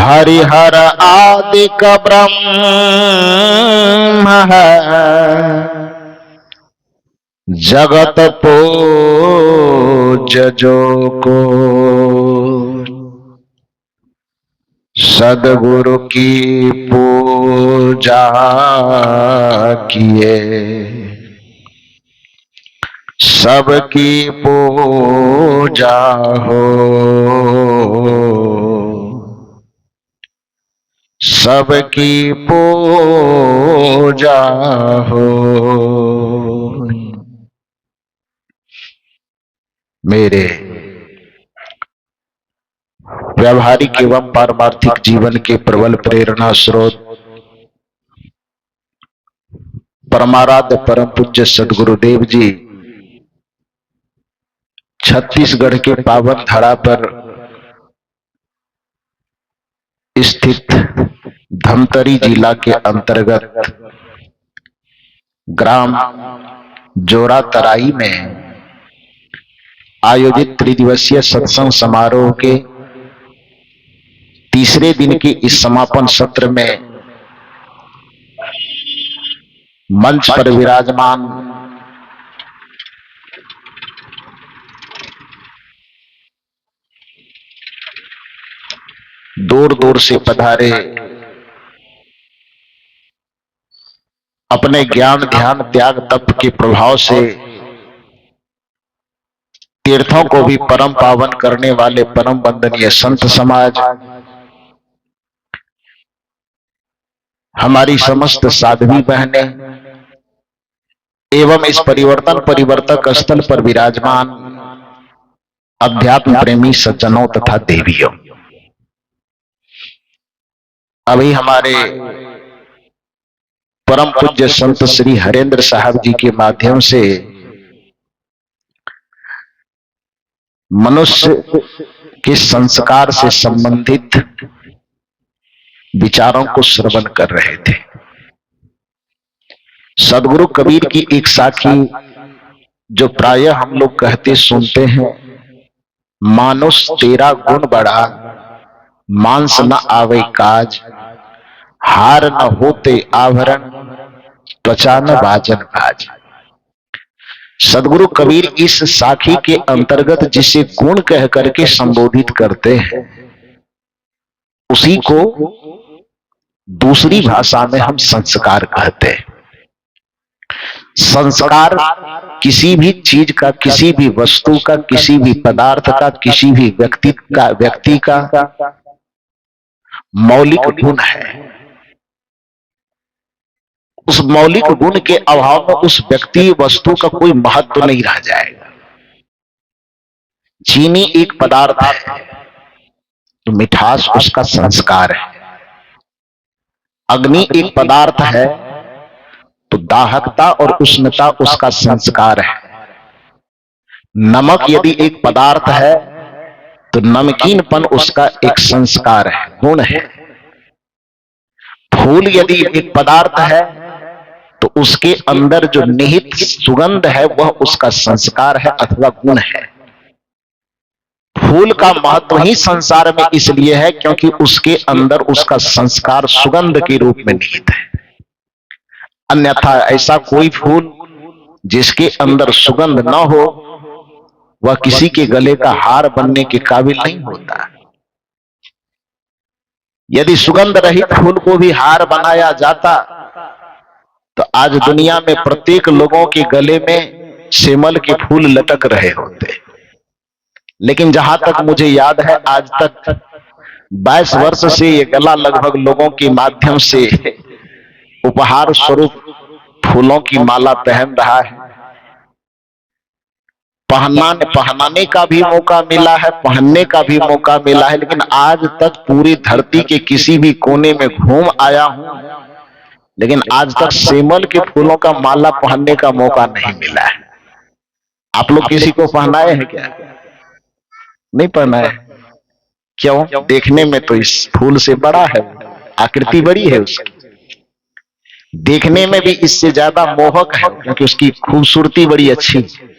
हरिहर आदि का ब्रह्म है, जगत पूज जो को। सदगुरु की पूजा किए, सबकी पूजा हो, सबकी पूजा हो। मेरे व्यावहारिक एवं पारमार्थिक जीवन के प्रबल प्रेरणा स्रोत परमाराध्य परम पूज्य सदगुरुदेव जी छत्तीसगढ़ के पावन धरा पर स्थित धमतरी जिला के अंतर्गत ग्राम जोरा तराई में आयोजित त्रिदिवसीय सत्संग समारोह के तीसरे दिन के इस समापन सत्र में मंच पर विराजमान दूर दूर से पधारे अपने ज्ञान ध्यान त्याग तप के प्रभाव से तीर्थों को भी परम पावन करने वाले परम वंदनीय संत समाज, हमारी समस्त साध्वी बहनें एवं इस परिवर्तन परिवर्तक स्थल पर विराजमान अध्यात्म प्रेमी सज्जनों तथा देवियों, अभी हमारे परम पूज्य संत श्री हरेंद्र साहब जी के माध्यम से मनुष्य के संस्कार से संबंधित विचारों को श्रवण कर रहे थे। सदगुरु कबीर की एक साखी जो प्रायः हम लोग कहते सुनते हैं, मानुष तेरा गुण बड़ा, मांस न आवे काज, हार न होते आभरण, त्वचा न बाजन भाज। सदगुरु कबीर इस साखी के अंतर्गत जिसे गुण कह करके संबोधित करते हैं, उसी को दूसरी भाषा में हम संस्कार कहते हैं। संस्कार किसी भी चीज का, किसी भी वस्तु का, किसी भी पदार्थ का, किसी भी व्यक्ति का मौलिक गुण है। उस मौलिक गुण के अभाव में उस व्यक्ति वस्तु का कोई महत्व नहीं रह जाएगा। चीनी एक पदार्थ है तो मिठास उसका संस्कार है। अग्नि एक पदार्थ है तो दाहकता और उष्णता उसका संस्कार है। नमक यदि एक पदार्थ है तो नमकीनपन उसका एक संस्कार है, गुण है। फूल यदि एक पदार्थ है तो उसके अंदर जो निहित सुगंध है वह उसका संस्कार है अथवा गुण है। फूल का महत्व ही संसार में इसलिए है क्योंकि उसके अंदर उसका संस्कार सुगंध के रूप में निहित है। अन्यथा ऐसा कोई फूल जिसके अंदर सुगंध न हो वह किसी के गले का हार बनने के काबिल नहीं होता। यदि सुगंध रहित फूल को भी हार बनाया जाता तो आज दुनिया में प्रत्येक लोगों के गले में सेमल के फूल लटक रहे होते। लेकिन जहां तक मुझे याद है, आज तक 22 वर्ष से ये गला लगभग लोगों के माध्यम से उपहार स्वरूप फूलों की माला पहन रहा है। पहनाने का भी मौका मिला है, पहनने का भी मौका मिला है, लेकिन आज तक पूरी धरती के किसी भी कोने में घूम आया हूं, लेकिन आज तक सेमल के फूलों का माला पहनने का मौका नहीं मिला है। आप लोग किसी को पहनाए हैं क्या? नहीं पहनाए। क्यों? देखने में तो इस फूल से बड़ा है, आकृति बड़ी है उसकी, देखने में भी इससे ज्यादा मोहक है क्योंकि उसकी खूबसूरती बड़ी अच्छी है।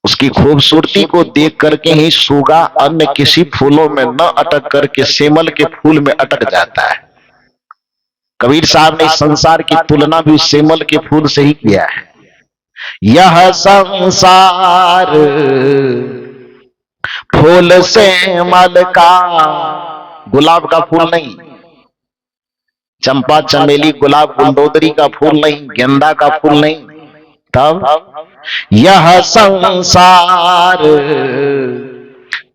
उसकी खूबसूरती को देख करके ही सूगा अन्य किसी फूलों में न अटक करके सेमल के फूल में अटक जाता है। कबीर साहब ने इस संसार की तुलना भी सेमल के फूल से ही किया है। यह संसार फूल सेमल का, गुलाब का फूल नहीं, चंपा चमेली गुलाब गुलदोदरी का फूल नहीं, गेंदा का फूल नहीं। तब यह संसार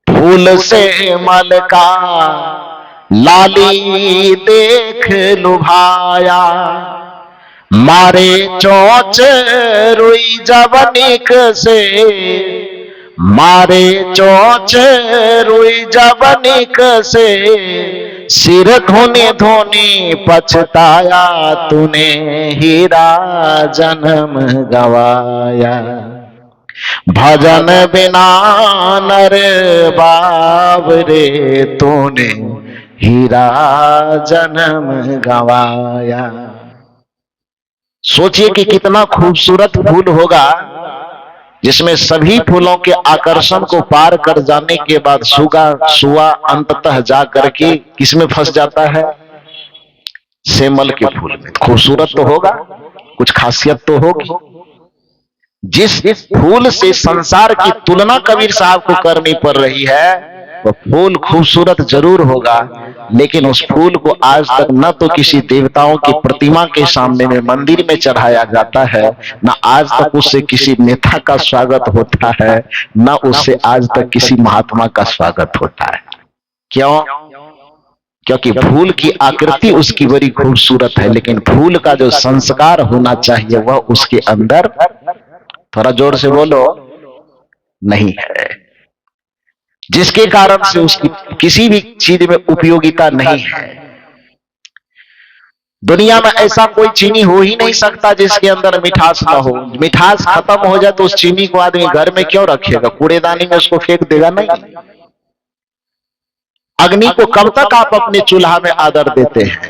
फूल सेमल का, लाली देख लुभाया, मारे चोंच रुई जवनिक से, मारे चोंच रुई जवनिक से, सिर धोने धोने पछताया, तूने हीरा जन्म गवाया। भजन बिना नर बावरे, तूने हीरा जन्म गवाया। सोचिए कि कितना खूबसूरत फूल होगा जिसमें सभी फूलों के आकर्षण को पार कर जाने के बाद सुआ अंततः जा करके किसमें फंस जाता है? सेमल के फूल में। खूबसूरत तो होगा, कुछ खासियत तो होगी। जिस फूल से संसार की तुलना कबीर साहब को करनी पड़ रही है, वह फूल खूबसूरत जरूर होगा, लेकिन उस फूल को आज तक न तो किसी देवताओं की प्रतिमा के सामने में मंदिर में चढ़ाया जाता है, न आज तक उससे किसी नेता का स्वागत होता है, न उससे आज तक किसी महात्मा का स्वागत होता है। क्यों? क्योंकि फूल की आकृति उसकी बड़ी खूबसूरत है, लेकिन फूल का जो संस्कार होना चाहिए वह उसके अंदर, थोड़ा जोर से बोलो, नहीं है, जिसके कारण से उसकी किसी भी चीज में उपयोगिता नहीं है। दुनिया में ऐसा कोई चीनी हो ही नहीं सकता जिसके अंदर मिठास ना हो। मिठास खत्म हो जाए तो उस चीनी को आदमी घर में क्यों रखेगा? कूड़ेदानी में उसको फेंक देगा? नहीं। अग्नि को कब तक आप अपने चूल्हा में आदर देते हैं?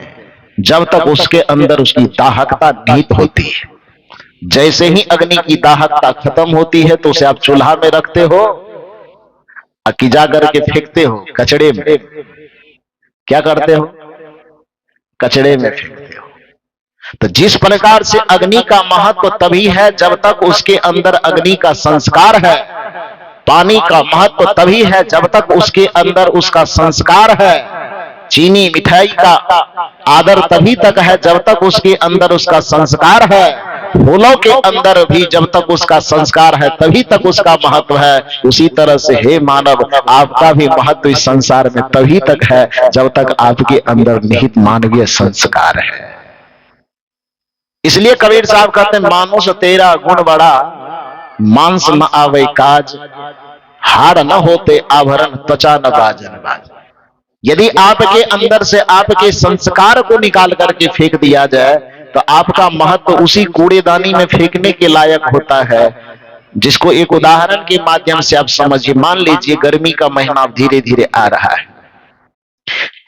जब तक उसके अंदर उसकी दाहकता निहित होती है। जैसे ही अग्नि की दाहकता खत्म होती है तो उसे आप चूल्हा में रखते हो, अकीजा करके फेंकते हो कचड़े में। क्या करते हो? कचड़े में फेंकते हो। तो जिस प्रकार से अग्नि का महत्व तभी है जब तक उसके अंदर अग्नि का संस्कार है, पानी का महत्व तभी है जब तक उसके अंदर उसका संस्कार है, चीनी मिठाई का आदर तभी तक है जब तक उसके अंदर उसका संस्कार है, फूलों के अंदर भी जब तक उसका संस्कार है तभी तक उसका महत्व है। उसी तरह से हे मानव, आपका भी महत्व इस संसार में तभी तक है जब तक आपके अंदर निहित मानवीय संस्कार है। इसलिए कबीर साहब कहते हैं, मानुष तेरा गुण बड़ा, मांस न आवे काज, हार न होते आभरण, त्वचा न बाजन बाज। यदि आपके अंदर से आपके संस्कार को निकाल करके फेंक दिया जाए तो आपका महत्व उसी कूड़ेदानी में फेंकने के लायक होता है। जिसको एक उदाहरण के माध्यम से आप समझिए। मान लीजिए गर्मी का महीना धीरे धीरे आ रहा है,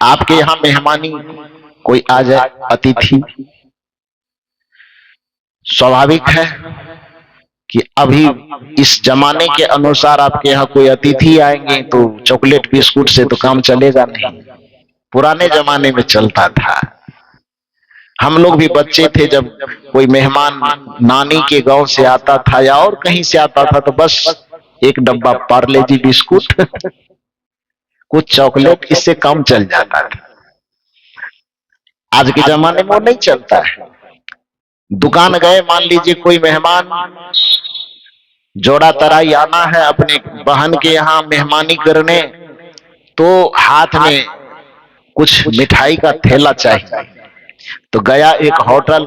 आपके यहां मेहमानी कोई आ जाए, अतिथि, स्वाभाविक है कि अभी इस जमाने के अनुसार आपके यहाँ कोई अतिथि आएंगे तो चॉकलेट बिस्कुट से तो काम चलेगा नहीं। पुराने जमाने में चलता था। हम लोग भी बच्चे थे जब कोई मेहमान नानी के गांव से आता था या और कहीं से आता था तो बस एक डब्बा पार्ले जी बिस्कुट, कुछ चॉकलेट, इससे काम चल जाता था। आज के जमाने में वो नहीं चलता है। दुकान गए, मान लीजिए कोई मेहमान जोड़ा तराई आना है अपने बहन के यहाँ मेहमानी करने, तो हाथ में कुछ मिठाई का थैला चाहिए। तो गया एक होटल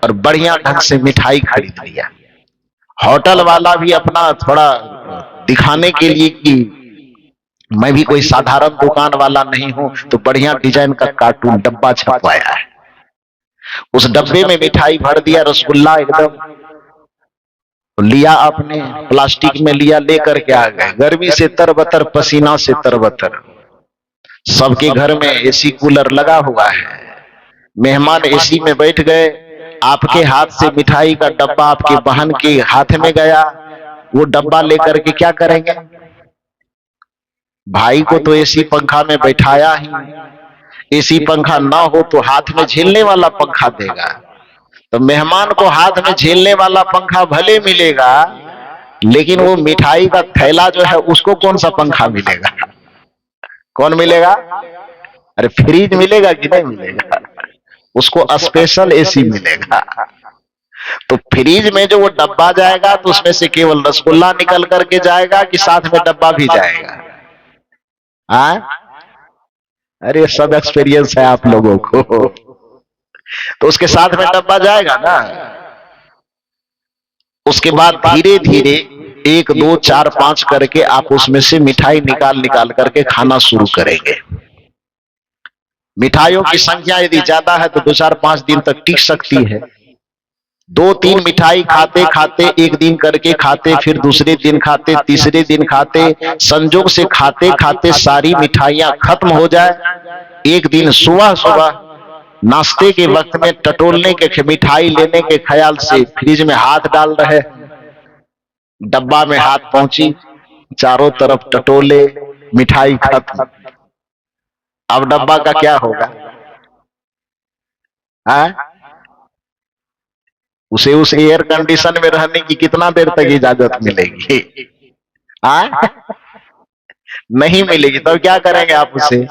और बढ़िया ढंग से मिठाई खरीद लिया। होटल वाला भी अपना थोड़ा दिखाने के लिए कि मैं भी कोई साधारण दुकान वाला नहीं हूं, तो बढ़िया डिजाइन का कार्टून डब्बा छपवाया है। उस डब्बे में मिठाई भर दिया, रसगुल्ला एकदम लिया, आपने प्लास्टिक में लिया, लेकर के आ गए। गर्मी से तरबतर, पसीना से तरबतर। सबके घर में एसी कूलर लगा हुआ है। मेहमान एसी में बैठ गए, आपके हाथ से मिठाई का डब्बा आपके बहन के हाथ में गया। वो डब्बा लेकर के क्या करेंगे? भाई को तो एसी पंखा में बैठाया ही, एसी पंखा ना हो तो हाथ में झेलने वाला पंखा देगा। तो मेहमान को हाथ में झेलने वाला पंखा भले मिलेगा, लेकिन वो मिठाई का थैला जो है उसको कौन सा पंखा मिलेगा? कौन मिलेगा? अरे फ्रिज मिलेगा कि नहीं मिलेगा? उसको स्पेशल एसी मिलेगा। तो फ्रिज में जो वो डब्बा जाएगा तो उसमें से केवल रसगुल्ला निकल करके जाएगा कि साथ में डब्बा भी जाएगा? अरे सब एक्सपीरियंस है आप लोगों को। तो उसके साथ में डब्बा जाएगा ना। उसके बाद धीरे धीरे 1 2 4 5 करके आप उसमें से मिठाई निकाल निकाल करके खाना शुरू करेंगे। मिठाइयों की संख्या यदि ज्यादा है तो 2 4 5 दिन तक टिक सकती है। 2 3 मिठाई खाते खाते, एक दिन करके खाते, फिर दूसरे दिन खाते, तीसरे दिन खाते, संजोग से खाते खाते सारी मिठाइयां खत्म हो जाए। एक दिन सुबह सुबह नाश्ते के वक्त में टटोलने के, मिठाई लेने के ख्याल से फ्रिज में हाथ डाल रहे, डब्बा में हाथ पहुंची, चारों तरफ टटोले, मिठाई खत्म। अब डब्बा का क्या होगा? उसे उस एयर कंडीशन में रहने की कितना देर तक इजाजत मिलेगी? नहीं मिलेगी। तब क्या करेंगे आप? उसे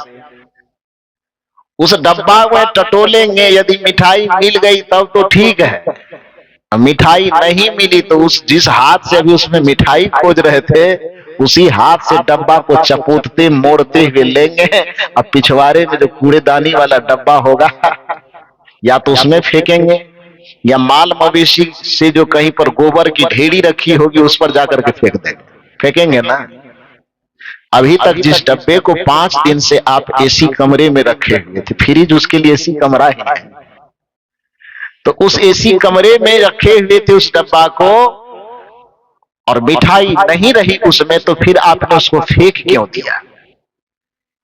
उस डब्बा में टटोलेंगे। यदि मिठाई मिल गई तब तो ठीक है, मिठाई नहीं मिली तो उस जिस हाथ से अभी उसमें मिठाई खोज रहे थे, उसी हाथ से डब्बा को चपोतते मोड़ते हुए लेंगे। अब पिछवाड़े में जो कूड़ेदानी वाला डब्बा होगा, या तो उसमें फेंकेंगे, या माल मवेशी से जो कहीं पर गोबर की ढेरी रखी होगी उस पर जाकर के फेंक देंगे। फेंकेंगे ना। अभी तक जिस डब्बे को 5 दिन से आप एसी कमरे में रखे हुए थे, फ्रिज उसके लिए एसी कमरा ही है, तो उस एसी कमरे में रखे हुए थे उस डब्बा को, और मिठाई नहीं रही उसमें, तो फिर आपने उसको फेंक क्यों दिया?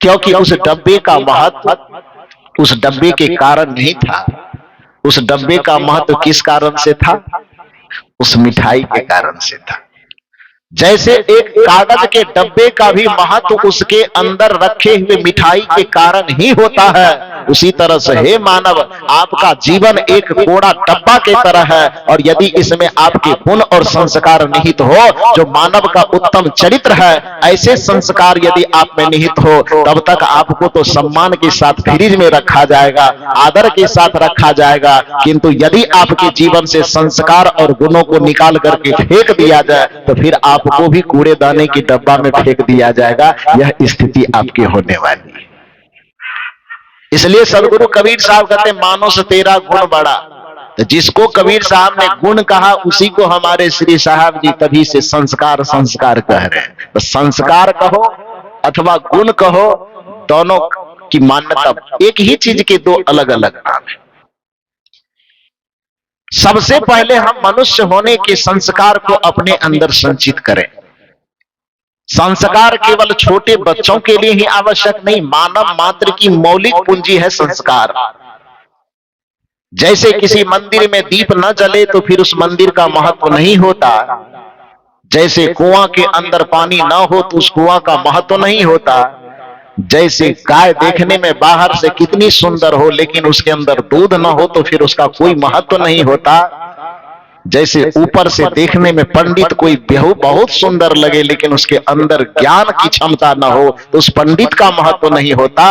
क्योंकि उस डब्बे का महत्व उस डब्बे के कारण नहीं था। उस डब्बे का महत्व किस कारण से था? उस मिठाई के कारण से था। जैसे एक कागज के डब्बे का भी महत्व उसके अंदर रखे हुए मिठाई के कारण ही होता है, उसी तरह से हे मानव, आपका जीवन एक कोड़ा डब्बा के तरह है, और यदि इसमें आपके गुण और संस्कार निहित हो, जो मानव का उत्तम चरित्र है, ऐसे संस्कार यदि आप में निहित हो, तब तक आपको तो सम्मान के साथ फ्रिज में रखा जाएगा, आदर के साथ रखा जाएगा। किंतु यदि आपके जीवन से संस्कार और गुणों को निकाल करके फेंक दिया जाए, तो फिर आपको भी कूड़ेदाने की डब्बा में फेंक दिया जाएगा। यह स्थिति आपकी होने वाली है। इसलिए सदगुरु कबीर साहब कहते हैं, मानुष तेरा गुण बड़ा। तो जिसको कबीर साहब ने गुण कहा, उसी को हमारे श्री साहब जी तभी से संस्कार संस्कार कह रहे हैं। तो संस्कार कहो अथवा गुण कहो, दोनों की मान्यता एक ही चीज के दो अलग अलग नाम है। सबसे पहले हम मनुष्य होने के संस्कार को अपने अंदर संचित करें। संस्कार केवल छोटे बच्चों के लिए ही आवश्यक नहीं, मानव मात्र की मौलिक पूंजी है संस्कार। जैसे किसी मंदिर में दीप न जले तो फिर उस मंदिर का महत्व नहीं होता, जैसे कुआं के अंदर पानी न हो तो उस कुआं का महत्व नहीं होता, जैसे गाय देखने में बाहर से कितनी सुंदर हो लेकिन उसके अंदर दूध न हो तो फिर उसका कोई महत्व नहीं होता, जैसे ऊपर से देखने में पंडित कोई बहुत सुंदर लगे लेकिन उसके अंदर ज्ञान की क्षमता न हो तो उस पंडित का महत्व नहीं होता,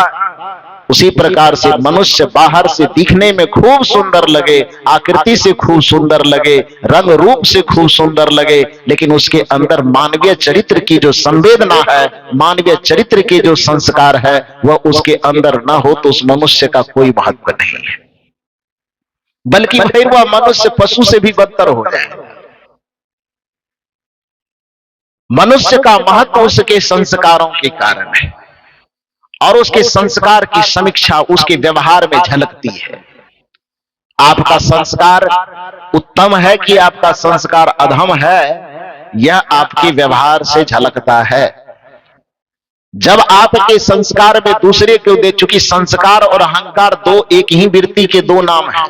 उसी प्रकार से मनुष्य बाहर से दिखने में खूब सुंदर लगे, आकृति से खूब सुंदर लगे, रंग रूप से खूब सुंदर लगे, लेकिन उसके अंदर मानवीय चरित्र की जो संवेदना है, मानवीय चरित्र के जो संस्कार है, वह उसके अंदर न हो तो उस मनुष्य का कोई महत्व नहीं है, बल्कि फिर वह मनुष्य पशु से भी बदतर हो जाए। मनुष्य का महत्व उसके संस्कारों के कारण है, और उसके संस्कार की समीक्षा उसके व्यवहार में झलकती है। आपका संस्कार उत्तम है कि आपका संस्कार अधम है, यह आपके व्यवहार से झलकता है। जब आपके संस्कार में दूसरे को दे, चूंकि संस्कार और अहंकार दो एक ही वृत्ति के दो नाम हैं,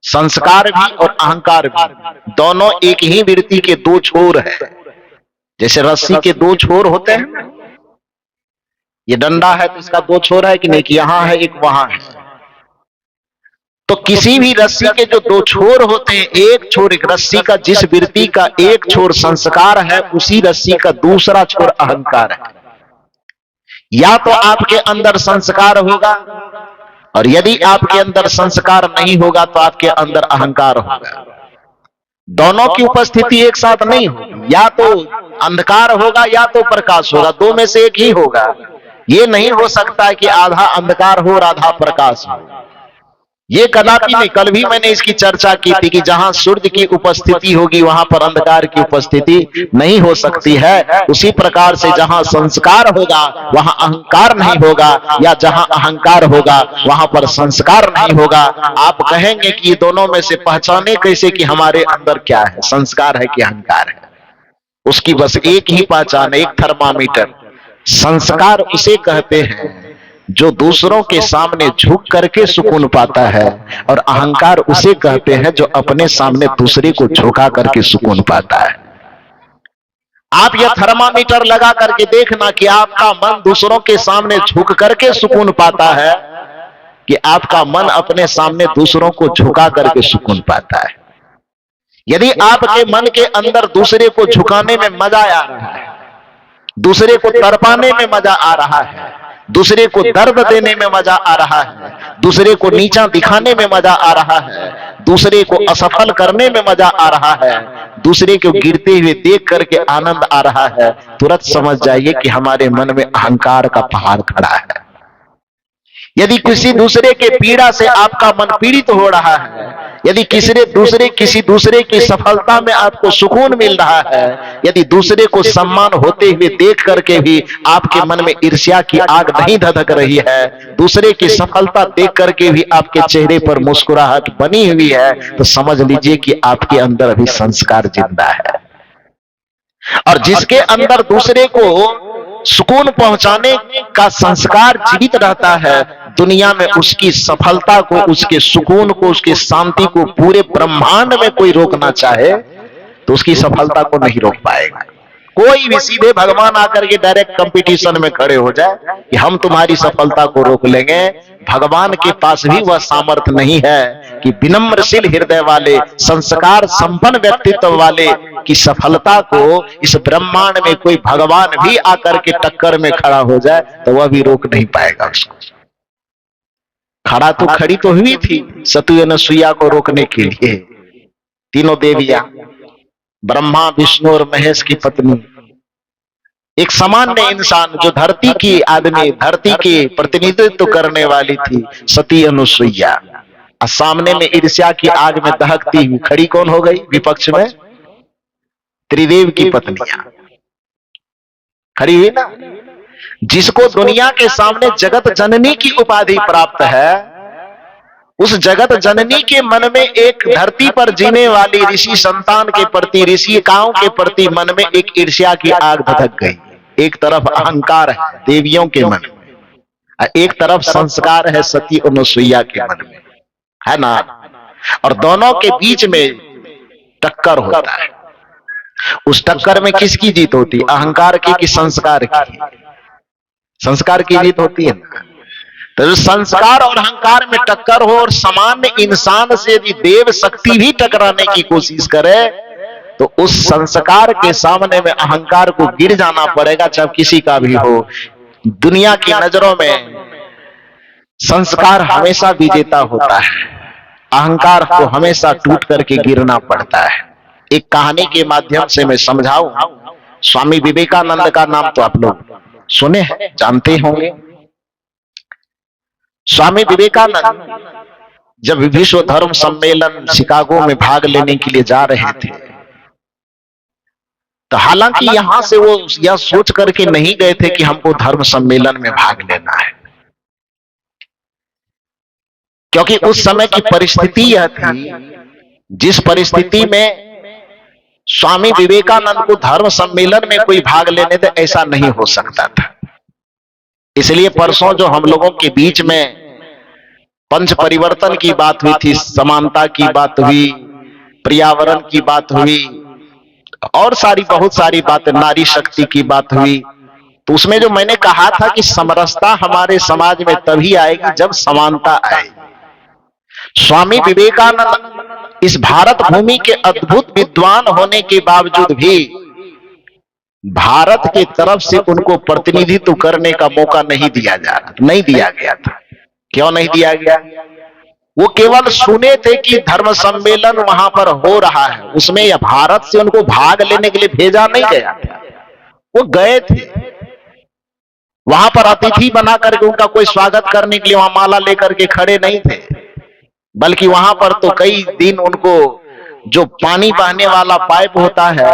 संस्कार भी और अहंकार भी दोनों एक ही वृत्ति के दो छोर है। जैसे रस्सी के दो छोर होते हैं ना, ये डंडा है तो इसका दो छोर है कि नहीं, कि यहां है एक वहां है। तो किसी भी रस्सी के जो दो छोर होते हैं, एक छोर, एक रस्सी का जिस वृत्ति का एक छोर संस्कार है, उसी रस्सी का दूसरा छोर अहंकार है। या तो आपके अंदर संस्कार होगा, और यदि आपके अंदर संस्कार नहीं होगा तो आपके अंदर अहंकार होगा। दोनों की उपस्थिति एक साथ नहीं होगी, या तो अंधकार होगा या तो प्रकाश होगा, दो में से एक ही होगा। ये नहीं हो सकता कि आधा अंधकार हो और आधा प्रकाश हो, ये कदापि नहीं। कल भी मैंने इसकी चर्चा की थी कि जहां सूर्य की उपस्थिति होगी वहां पर अंधकार की उपस्थिति नहीं हो सकती है। उसी प्रकार से जहां संस्कार होगा वहां अहंकार नहीं होगा, या जहां अहंकार होगा वहां पर संस्कार नहीं होगा। आप कहेंगे कि ये दोनों में से पहचाने कैसे कि हमारे अंदर क्या है, संस्कार है कि अहंकार है? उसकी बस एक ही पहचान, एक थर्मामीटर। संस्कार उसे कहते हैं जो दूसरों के सामने झुक करके सुकून पाता है, और अहंकार उसे कहते हैं जो अपने सामने दूसरे को झुका करके सुकून पाता है। आप यह थर्मामीटर लगा करके देखना कि आपका मन दूसरों के सामने झुक करके सुकून पाता है कि आपका मन अपने सामने दूसरों को झुका करके सुकून पाता है। यदि आपके मन के अंदर दूसरे को झुकाने में मजा आ रहा है, दूसरे को तड़पाने में मजा आ रहा है, दूसरे को दर्द देने में मजा आ रहा है, दूसरे को नीचा दिखाने में मजा आ रहा है, दूसरे को असफल करने में मजा आ रहा है, दूसरे को गिरते हुए देख करके आनंद आ रहा है, तुरंत समझ जाइए कि हमारे मन में अहंकार का पहाड़ खड़ा है। यदि किसी दूसरे के पीड़ा से आपका मन पीड़ित हो रहा है, यदि किसी दूसरे की सफलता में आपको सुकून मिल रहा है, यदि दूसरे को सम्मान होते हुए देख करके भी आपके मन में ईर्ष्या की आग नहीं धधक रही है, दूसरे की सफलता देख करके भी आपके चेहरे पर मुस्कुराहट बनी हुई है, तो समझ लीजिए कि आपके अंदर अभी संस्कार जिंदा है। और जिसके अंदर दूसरे को सुकून पहुंचाने का संस्कार जीवित रहता है, दुनिया में उसकी सफलता को, उसके सुकून को, उसकी शांति को पूरे ब्रह्मांड में कोई रोकना चाहे तो उसकी सफलता को नहीं रोक पाएगा। कोई भी सीधे भगवान आकर के डायरेक्ट कंपटीशन में खड़े हो जाए कि हम तुम्हारी सफलता को रोक लेंगे, भगवान के पास भी वह सामर्थ्य नहीं है कि विनम्रशील हृदय वाले, संस्कार संपन्न व्यक्तित्व वाले की सफलता को इस ब्रह्मांड में कोई भगवान भी आकर के टक्कर में खड़ा हो जाए तो वह भी रोक नहीं पाएगा उसको। खड़ी तो हुई थी सतु अनसुईया को रोकने के लिए, तीनों देवियां, ब्रह्मा विष्णु और महेश की पत्नी, एक सामान्य इंसान जो धरती की आदमी, धरती के प्रतिनिधित्व करने वाली थी सती अनुसुईया, और सामने में ईर्ष्या की आग में दहकती हुई खड़ी कौन हो गई विपक्ष में? त्रिदेव की पत्नियां खड़ी हुई ना। जिसको दुनिया के सामने जगत जननी की उपाधि प्राप्त है, उस जगत जननी के मन में एक धरती पर जीने वाली ऋषि संतान के प्रति, ऋषिकाओं के प्रति मन में एक ईर्ष्या की आग धधक गई। एक तरफ अहंकार है देवियों के मन में, एक तरफ संस्कार है सती अनुसुईया के मन में, है ना। और दोनों के बीच में टक्कर होता है। उस टक्कर में किसकी जीत होती? अहंकार की कि संस्कार की? संस्कार की जीत होती है ना। तो संस्कार और अहंकार में टक्कर हो और सामान्य इंसान से यदि देव शक्ति भी टकराने की कोशिश करे तो उस संस्कार के सामने में अहंकार को गिर जाना पड़ेगा, चाहे किसी का भी हो। दुनिया की नजरों में संस्कार हमेशा विजेता होता है, अहंकार को हमेशा टूट करके गिरना पड़ता है। एक कहानी के माध्यम से मैं समझाऊं। स्वामी विवेकानंद का नाम तो आप लोग सुने हैं, जानते होंगे। स्वामी विवेकानंद जब विश्व धर्म सम्मेलन शिकागो में भाग लेने के लिए जा रहे थे, तो हालांकि यहां से वो यह सोच करके नहीं गए थे कि हमको धर्म सम्मेलन में भाग लेना है, क्योंकि उस समय की परिस्थिति यह थी, जिस परिस्थिति में स्वामी विवेकानंद को धर्म सम्मेलन में कोई भाग लेने दे, ऐसा नहीं हो सकता था। इसलिए परसों जो हम लोगों के बीच में पंच परिवर्तन की बात हुई थी, समानता की बात हुई, पर्यावरण की बात हुई, और सारी बहुत सारी बातें, नारी शक्ति की बात हुई। तो उसमें जो मैंने कहा था कि समरसता हमारे समाज में तभी आएगी जब समानता आएगी। स्वामी विवेकानंद इस भारत भूमि के अद्भुत विद्वान होने के बावजूद भी भारत की तरफ से उनको प्रतिनिधित्व करने का मौका नहीं दिया गया था। क्यों नहीं दिया गया? वो केवल सुने थे कि धर्म सम्मेलन वहां पर हो रहा है, उसमें या भारत से उनको भाग लेने के लिए भेजा नहीं गया था। वो गए थे वहां पर अतिथि बना करके, उनका कोई स्वागत करने के लिए वहां माला लेकर के खड़े नहीं थे, बल्कि वहां पर तो कई दिन उनको जो पानी बहने वाला पाइप होता है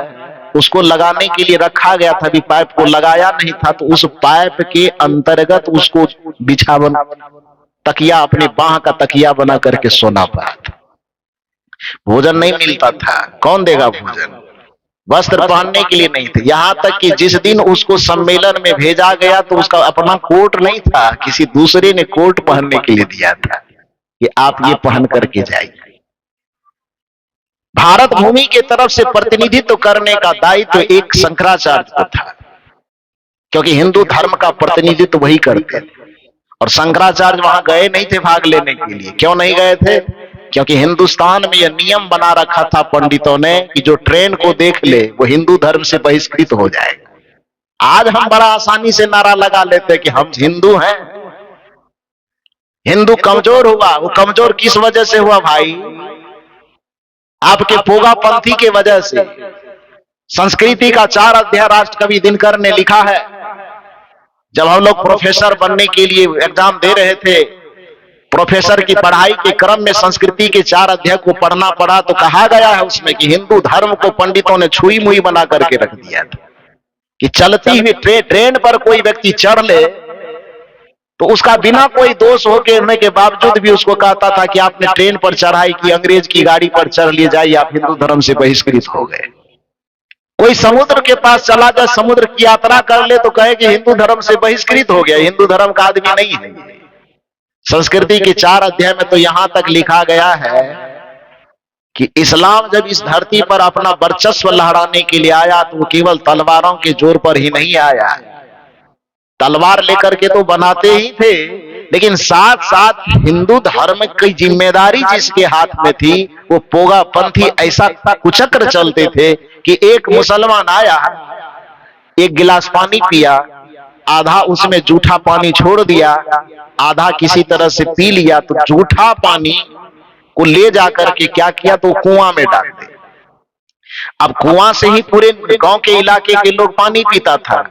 उसको लगाने के लिए रखा गया था। भी पाइप को लगाया नहीं था तो उस पाइप के अंतर्गत उसको बिछावन तकिया, अपनी बाह का तकिया बना करके सोना पड़ा था। भोजन नहीं मिलता था, कौन देगा भोजन? वस्त्र पहनने के लिए नहीं थे। यहां तक कि जिस दिन उसको सम्मेलन में भेजा गया तो उसका अपना कोट नहीं था, किसी दूसरे ने कोट पहनने के लिए दिया था कि आप ये पहन करके जाइए। भारत भूमि की तरफ से प्रतिनिधित्व करने का दायित्व एक शंकराचार्य को था, क्योंकि हिंदू धर्म का प्रतिनिधित्व वही करते थे। और शंकराचार्य वहां गए नहीं थे भाग लेने के लिए। क्यों नहीं गए थे? क्योंकि हिंदुस्तान में यह नियम बना रखा था पंडितों ने कि जो ट्रेन को देख ले वो हिंदू धर्म से बहिष्कृत हो जाएगा। आज हम बड़ा आसानी से नारा लगा लेते हैं कि हम हिंदू हैं। हिंदू कमजोर हुआ। वो कमजोर किस वजह से हुआ भाई? आपके पोगापंथी के वजह से। संस्कृति का 4 अध्याय राष्ट्रकवि दिनकर ने लिखा है। जब हम लोग प्रोफेसर बनने के लिए एग्जाम दे रहे थे, प्रोफेसर की पढ़ाई के क्रम में संस्कृति के 4 अध्याय को पढ़ना पड़ा, तो कहा गया है उसमें कि हिंदू धर्म को पंडितों ने छुई मुई बना करके रख दिया था कि चलती हुई ट्रेन पर कोई व्यक्ति चढ़ ले तो उसका बिना कोई दोष होने के बावजूद भी उसको कहता था कि आपने ट्रेन पर चढ़ाई की, अंग्रेज की गाड़ी पर चढ़ लिए जाइए, आप हिंदू धर्म से बहिष्कृत हो गए। कोई समुद्र के पास चला जाए, समुद्र की यात्रा कर ले तो कहे कि हिंदू धर्म से बहिष्कृत हो गया, हिंदू धर्म का आदमी नहीं है। संस्कृति के 4 अध्याय में तो यहां तक लिखा गया है कि इस्लाम जब इस धरती पर अपना वर्चस्व लहराने के लिए आया तो वो केवल तलवारों के जोर पर ही नहीं आया। तलवार लेकर के तो बनाते ही थे, लेकिन साथ साथ हिंदू धर्म की जिम्मेदारी जिसके हाथ में थी वो पोगापंथी ऐसा कुचक्र चलते थे कि एक मुसलमान आया, एक गिलास पानी पिया, आधा उसमें जूठा पानी छोड़ दिया, आधा किसी तरह से पी लिया, तो जूठा पानी को ले जाकर के क्या किया तो कुआं में डाल दे। अब कुआं से ही पूरे गांव के इलाके के लोग पानी पीता था।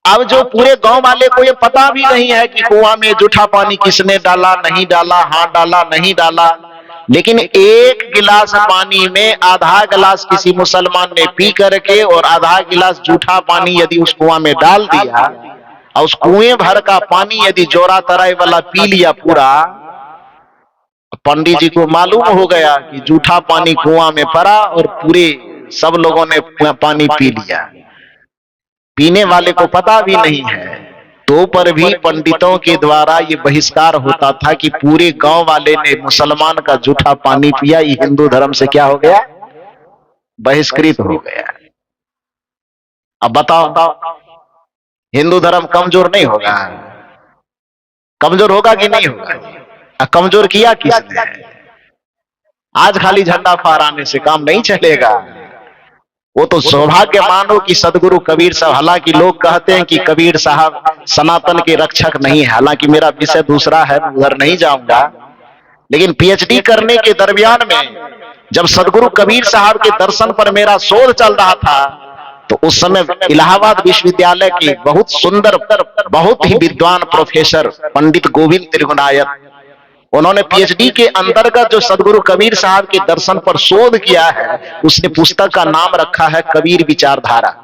अब जो पूरे गांव वाले को ये पता भी नहीं है कि कुआं में जूठा पानी किसने डाला, नहीं डाला, हाँ डाला, नहीं डाला, लेकिन एक गिलास पानी में आधा गिलास किसी मुसलमान ने पी करके और आधा गिलास जूठा पानी यदि उस कुआं में डाल दिया और उस कुएं भर का पानी यदि जोरा तराई वाला पी लिया पूरा, पंडित जी को मालूम हो गया कि जूठा पानी कुआं में पड़ा और पूरे सब लोगों ने पानी पी लिया। पीने वाले को पता भी नहीं है, तो पर भी पंडितों के द्वारा ये बहिष्कार होता था कि पूरे गांव वाले ने मुसलमान का जूठा पानी पिया, ये हिंदू धर्म से क्या हो गया? बहिष्कृत हो गया। अब बताओ, हिंदू धर्म कमजोर नहीं होगा? कमजोर होगा कि नहीं होगा? कमजोर किया किसने? आज खाली झंडा फहराने से काम नहीं चलेगा। वो तो सौभाग्य मानो कि सदगुरु कबीर साहब, हालांकि लोग कहते हैं कि कबीर साहब सनातन के रक्षक नहीं है, हालांकि मेरा विषय दूसरा है, उधर नहीं जाऊंगा, लेकिन पीएचडी करने के दरमियान में जब सदगुरु कबीर साहब के दर्शन पर मेरा शोध चल रहा था तो उस समय इलाहाबाद विश्वविद्यालय के बहुत सुंदर, बहुत ही विद्वान प्रोफेसर पंडित गोविंद त्रिगुणायत, उन्होंने पीएचडी के अंतर्गत जो सदगुरु कबीर साहब के दर्शन पर शोध किया है, उसने पुस्तक का नाम रखा है कबीर विचारधारा,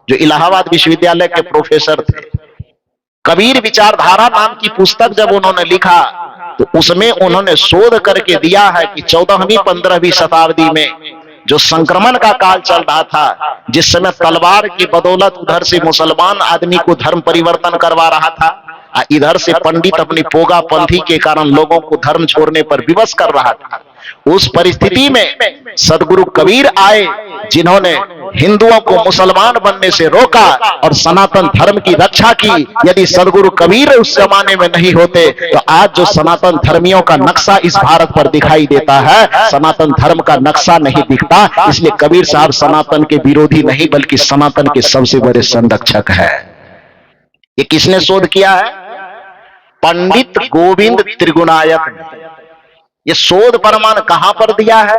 जो इलाहाबाद विश्वविद्यालय के प्रोफेसर थे। कबीर विचारधारा नाम की पुस्तक जब उन्होंने लिखा तो उसमें उन्होंने शोध करके दिया है कि 14वीं 15वीं शताब्दी में जो संक्रमण का काल चल रहा था, जिस समय तलवार की बदौलत उधर से मुसलमान आदमी को धर्म परिवर्तन करवा रहा था, इधर से पंडित अपनी पोगापंथी के कारण लोगों को धर्म छोड़ने पर विवश कर रहा था, उस परिस्थिति में सदगुरु कबीर आए, जिन्होंने हिंदुओं को मुसलमान बनने से रोका और सनातन धर्म की रक्षा की। यदि सदगुरु कबीर उस जमाने में नहीं होते तो आज जो सनातन धर्मियों का नक्शा इस भारत पर दिखाई देता है, सनातन धर्म का नक्शा नहीं दिखता। इसलिए कबीर साहब सनातन के विरोधी नहीं बल्कि सनातन के सबसे बड़े संरक्षक है। ये किसने शोध किया है? पंडित गोविंद त्रिगुणायत ने। ये शोध प्रमाण कहां पर दिया है?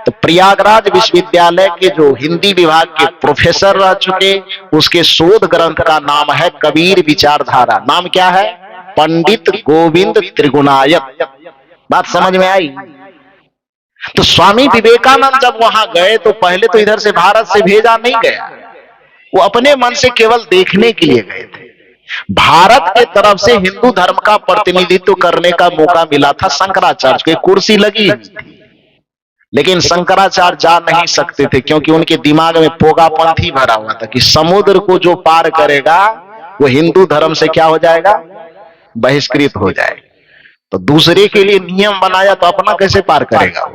तो प्रयागराज विश्वविद्यालय के जो हिंदी विभाग के प्रोफेसर रह चुके, उसके शोध ग्रंथ का नाम है कबीर विचारधारा। नाम क्या है? पंडित गोविंद त्रिगुणायत। बात समझ में आई? तो स्वामी विवेकानंद जब वहां गए तो पहले तो इधर से भारत से भेजा नहीं गया, वो अपने मन से केवल देखने के लिए गए थे। भारत के तरफ से हिंदू धर्म का प्रतिनिधित्व करने का मौका मिला था शंकराचार्य को, कुर्सी लगी हुई थी, लेकिन शंकराचार्य जा नहीं सकते थे क्योंकि उनके दिमाग में पोगापंथ ही भरा हुआ था कि समुद्र को जो पार करेगा वो हिंदू धर्म से क्या हो जाएगा? बहिष्कृत हो जाएगा। तो दूसरे के लिए नियम बनाया तो अपना कैसे पार करेगा?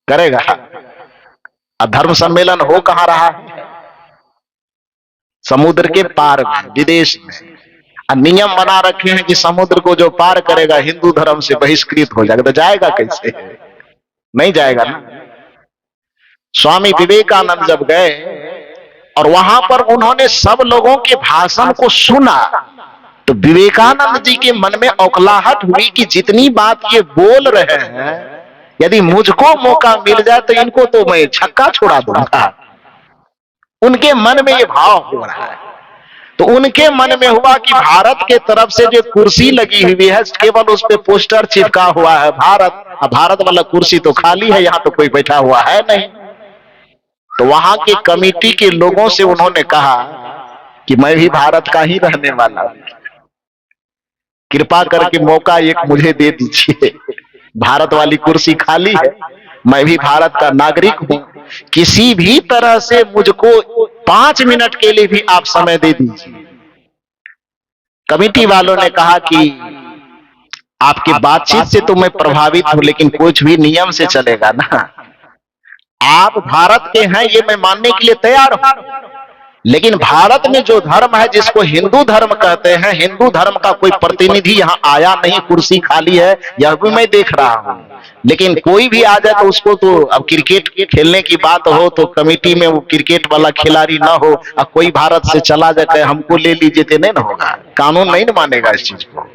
करेगा? धर्म सम्मेलन हो कहां रहा है? समुद्र के पार में, विदेश में। नियम बना रखे हैं कि समुद्र को जो पार करेगा हिंदू धर्म से बहिष्कृत हो जाएगा। तो जाएगा कैसे? नहीं जाएगा ना। स्वामी विवेकानंद जब गए और वहां पर उन्होंने सब लोगों के भाषण को सुना तो विवेकानंद जी के मन में औकलाहट हुई कि जितनी बात ये बोल रहे हैं, यदि मुझको मौका मिल जाए तो इनको तो मैं छक्का छोड़ा दूंगा। उनके मन में ये भाव हो रहा है। तो उनके मन में हुआ कि भारत के तरफ से जो कुर्सी लगी हुई है केवल उस पे पोस्टर चिपका हुआ है भारत, भारत वाला कुर्सी तो खाली है, यहां तो कोई बैठा हुआ है नहीं। तो वहां के कमेटी के लोगों से उन्होंने कहा कि मैं भी भारत का ही रहने वाला हूं, कृपा करके मौका एक मुझे दे दीजिए। भारत वाली कुर्सी खाली है, मैं भी भारत का नागरिक हूं, किसी भी तरह से मुझको 5 मिनट के लिए भी आप समय दे दीजिए। कमेटी वालों ने कहा कि आपकी बातचीत से तो मैं प्रभावित हूं, लेकिन कुछ भी नियम से चलेगा ना। आप भारत के हैं ये मैं मानने के लिए तैयार हूं, लेकिन भारत में जो धर्म है जिसको हिंदू धर्म कहते हैं, हिंदू धर्म का कोई प्रतिनिधि यहां आया नहीं, कुर्सी खाली है, यह भी मैं देख रहा हूं। लेकिन कोई भी आ जाए तो उसको तो, अब क्रिकेट खेलने की बात हो तो कमेटी में वो क्रिकेट वाला खिलाड़ी ना हो, अब कोई भारत से चला जाए हमको ले लीजिए तो नहीं ना होगा, कानून नहीं ना मानेगा इस चीज को।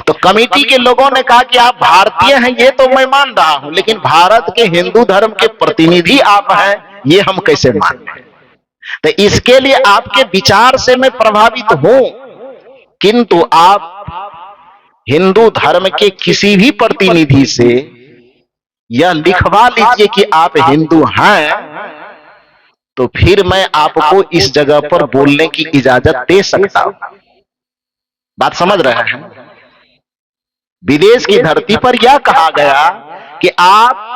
तो कमेटी के लोगों ने कहा कि आप भारतीय हैं ये तो मैं मान रहा हूं, लेकिन भारत के हिंदू धर्म के प्रतिनिधि आप हैं ये हम कैसे मान लें? तो इसके लिए आपके विचार से मैं प्रभावित हूं, किंतु आप हिंदू धर्म के किसी भी प्रतिनिधि से यह लिखवा लीजिए कि आप हिंदू हैं, तो फिर मैं आपको इस जगह पर बोलने की इजाजत दे सकता हूं। बात समझ रहे हैं? विदेश की धरती पर यह कहा गया कि आप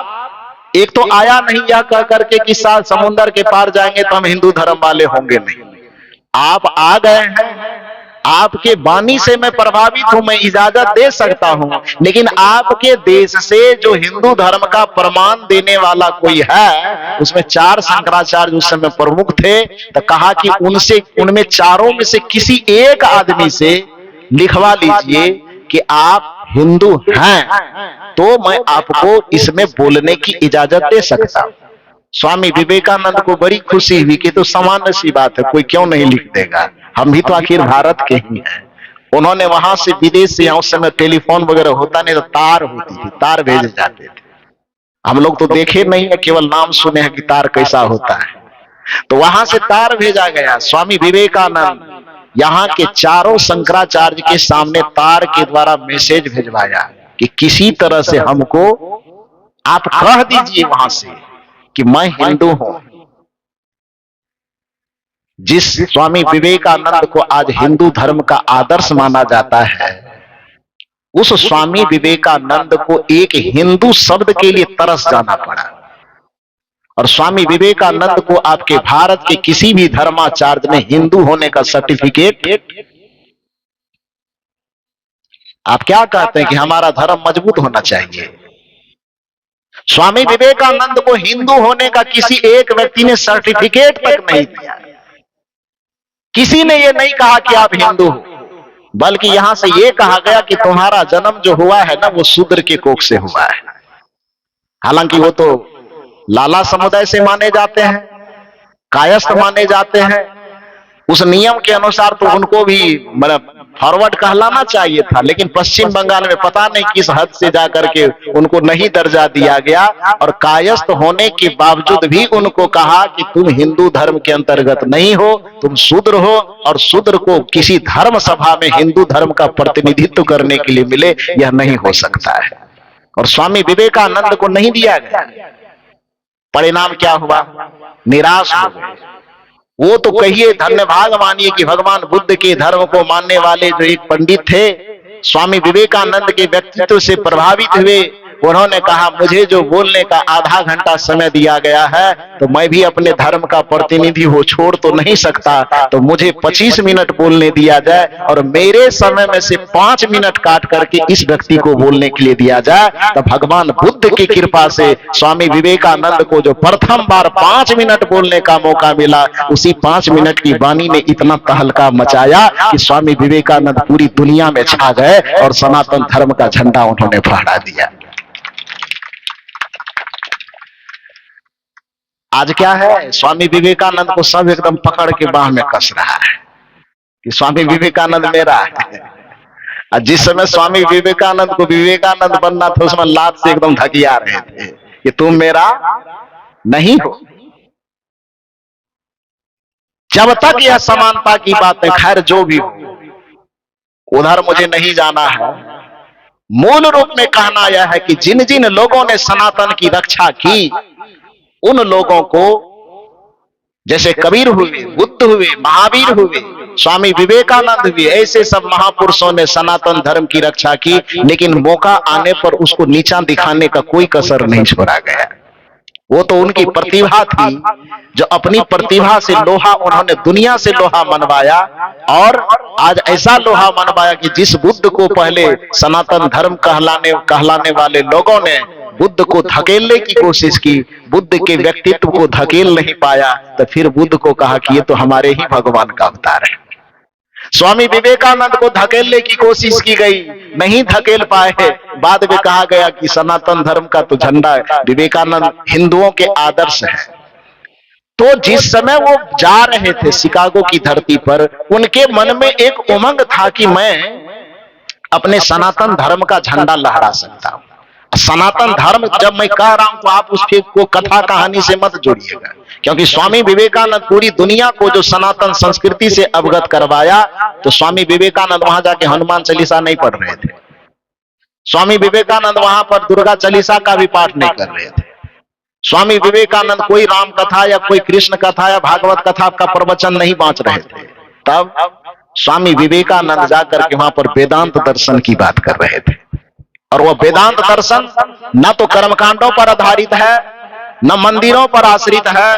एक तो आया नहीं यह कह करके कि सात समुद्र के पार जाएंगे तो हम हिंदू धर्म वाले होंगे, नहीं, आप आ गए हैं, आपके वाणी से मैं प्रभावित हूं, मैं इजाजत दे सकता हूं, लेकिन आपके देश से जो हिंदू धर्म का प्रमाण देने वाला कोई है, उसमें 4 शंकराचार्य उस समय प्रमुख थे, तो कहा कि उनमें चारों में से किसी एक आदमी से लिखवा लीजिए कि आप हिंदू हैं, तो मैं आपको इसमें बोलने की इजाजत दे सकता हूं। स्वामी विवेकानंद को बड़ी खुशी हुई कि तो सामान्य सी बात है, कोई क्यों नहीं लिख देगा, हम भी तो आखिर भारत के ही हैं। उन्होंने वहां से विदेश से, उस समय टेलीफोन वगैरह होता नहीं, तो तार होती थी, तार भेजे जाते थे। हम लोग तो देखे नहीं है, केवल नाम सुने हैं कि तार कैसा होता है। तो वहां से तार भेजा गया। स्वामी विवेकानंद यहाँ के चारों शंकराचार्य के सामने तार के द्वारा मैसेज भेजवाया कि किसी तरह से हमको आप कह दीजिए वहां से कि मैं हिंदू हूं। जिस स्वामी विवेकानंद को आज हिंदू धर्म का आदर्श माना जाता है, उस स्वामी विवेकानंद को एक हिंदू शब्द के लिए तरस जाना पड़ा। और स्वामी विवेकानंद को आपके भारत के किसी भी धर्माचार्य ने हिंदू होने का सर्टिफिकेट, आप क्या कहते हैं कि हमारा धर्म मजबूत होना चाहिए, स्वामी विवेकानंद को हिंदू होने का किसी एक व्यक्ति ने सर्टिफिकेट तक नहीं दिया। किसी ने यह नहीं कहा कि आप हिंदू हो, बल्कि यहां से यह कहा गया कि तुम्हारा जन्म जो हुआ है ना वो शूद्र के कोख से हुआ है। हालांकि वो तो लाला समुदाय से माने जाते हैं, कायस्थ माने जाते हैं, उस नियम के अनुसार तो उनको भी मतलब फॉरवर्ड कहलाना चाहिए था, लेकिन पश्चिम बंगाल में पता नहीं किस हद से जाकर के उनको नहीं दर्जा दिया गया और कायस्थ होने के बावजूद भी उनको कहा कि तुम हिंदू धर्म के अंतर्गत नहीं हो, तुम शूद्र हो, और शूद्र को किसी धर्म सभा में हिंदू धर्म का प्रतिनिधित्व करने के लिए मिले, यह नहीं हो सकता है। और स्वामी विवेकानंद को नहीं दिया गया। परिणाम क्या हुआ? निराश हो गए। वो तो कहिए धन्यभाग मानिए कि भगवान बुद्ध के धर्म को मानने वाले जो एक पंडित थे, स्वामी विवेकानंद के व्यक्तित्व से प्रभावित हुए। उन्होंने कहा मुझे जो बोलने का आधा घंटा समय दिया गया है तो मैं भी अपने धर्म का प्रतिनिधि हो छोड़ तो नहीं सकता, तो मुझे 25 मिनट बोलने दिया जाए और मेरे समय में से 5 मिनट काट करके इस व्यक्ति को बोलने के लिए दिया जाए। तो भगवान बुद्ध की कृपा से स्वामी विवेकानंद को जो प्रथम बार 5 मिनट बोलने का मौका मिला, उसी 5 मिनट की वाणी ने इतना तहलका मचाया कि स्वामी विवेकानंद पूरी दुनिया में छा गए और सनातन धर्म का झंडा उन्होंने फहरा दिया। आज क्या है? स्वामी विवेकानंद को सब एकदम पकड़ के बाह में कस रहा है कि स्वामी विवेकानंद मेरा है। और जिस समय स्वामी विवेकानंद को विवेकानंद बनना था, उसमें लात से एकदम धकिया रहे थे कि तुम मेरा नहीं हो। जब तक यह समानता की बात है, खैर जो भी हो, उधर मुझे नहीं जाना है। मूल रूप में कहना यह है कि जिन जिन लोगों ने सनातन की रक्षा की, उन लोगों को, जैसे कबीर हुए, बुद्ध हुए, महावीर हुए, स्वामी विवेकानंद हुए, ऐसे सब महापुरुषों ने सनातन धर्म की रक्षा की, लेकिन मौका आने पर उसको नीचा दिखाने का कोई कसर नहीं छोड़ा गया। वो तो उनकी प्रतिभा थी, जो अपनी प्रतिभा से लोहा उन्होंने दुनिया से लोहा मनवाया, और आज ऐसा लोहा मनवाया कि जिस बुद्ध को पहले सनातन धर्म कहलाने वाले लोगों ने बुद्ध को धकेलने की कोशिश की, बुद्ध के व्यक्तित्व को धकेल नहीं पाया, तो फिर बुद्ध को कहा कि ये तो हमारे ही भगवान का अवतार है। स्वामी विवेकानंद को धकेलने की कोशिश की गई, नहीं धकेल पाए। बाद में कहा गया कि सनातन धर्म का तो झंडा विवेकानंद हिंदुओं के आदर्श है। तो जिस समय वो जा रहे थे शिकागो की धरती पर, उनके मन में एक उमंग था कि मैं अपने सनातन धर्म का झंडा लहरा सकता हूं। सनातन धर्म जब मैं कह रहा हूं तो आप उसको कथा कहानी से मत जोड़िएगा, क्योंकि स्वामी विवेकानंद पूरी दुनिया को जो सनातन संस्कृति से अवगत करवाया, तो स्वामी विवेकानंद वहां जाके हनुमान चालीसा नहीं पढ़ रहे थे। स्वामी विवेकानंद वहां पर दुर्गा चालीसा का भी पाठ नहीं कर रहे थे। स्वामी विवेकानंद कोई राम कथा या कोई कृष्ण कथा या भागवत कथा का प्रवचन नहीं बांट रहे थे। तब स्वामी विवेकानंद जाकर के वहां पर वेदांत दर्शन की बात कर रहे थे, और वह वेदांत दर्शन न तो कर्मकांडों पर आधारित है, न मंदिरों पर आश्रित है,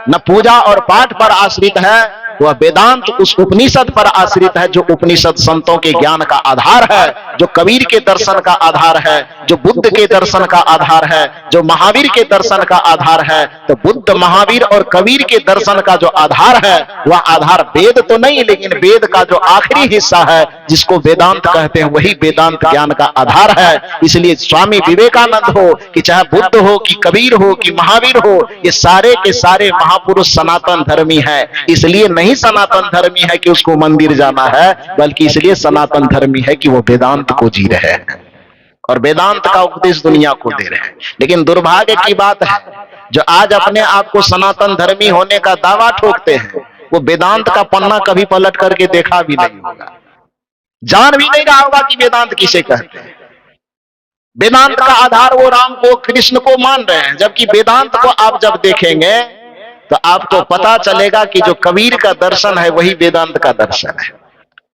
न पूजा और पाठ पर आश्रित है। वह वेदांत उस उपनिषद पर आश्रित है, जो उपनिषद संतों के ज्ञान का आधार है, जो कबीर के दर्शन का आधार है, जो बुद्ध के दर्शन का आधार है, जो महावीर के दर्शन का आधार है। तो बुद्ध, महावीर और कबीर के दर्शन का जो आधार है, वह आधार वेद तो नहीं, लेकिन वेद का जो आखिरी हिस्सा है, जिसको वेदांत कहते हैं, वही वेदांत ज्ञान का आधार है। इसलिए स्वामी विवेकानंद हो कि चाहे बुद्ध हो कि कबीर हो कि महावीर हो, ये सारे के सारे महापुरुष सनातन धर्मी है। इसलिए नहीं सनातन धर्मी है कि उसको मंदिर जाना है, बल्कि इसलिए सनातन धर्मी है कि वो वेदांत को जी रहे हैं और वेदांत का उपदेश दुनिया को दे रहे हैं। लेकिन दुर्भाग्य की बात है, जो आज अपने आप को सनातन धर्मी होने का दावा ठोकते हैं, वो वेदांत का पन्ना कभी पलट करके देखा भी नहीं होगा, जान भी नहीं रहा होगा कि वेदांत किसे कहते हैं। वेदांत का आधार वो राम को, कृष्ण को मान रहे हैं, जबकि वेदांत को आप जब देखेंगे तो आपको पता चलेगा कि जो कबीर का दर्शन है वही वेदांत का दर्शन है,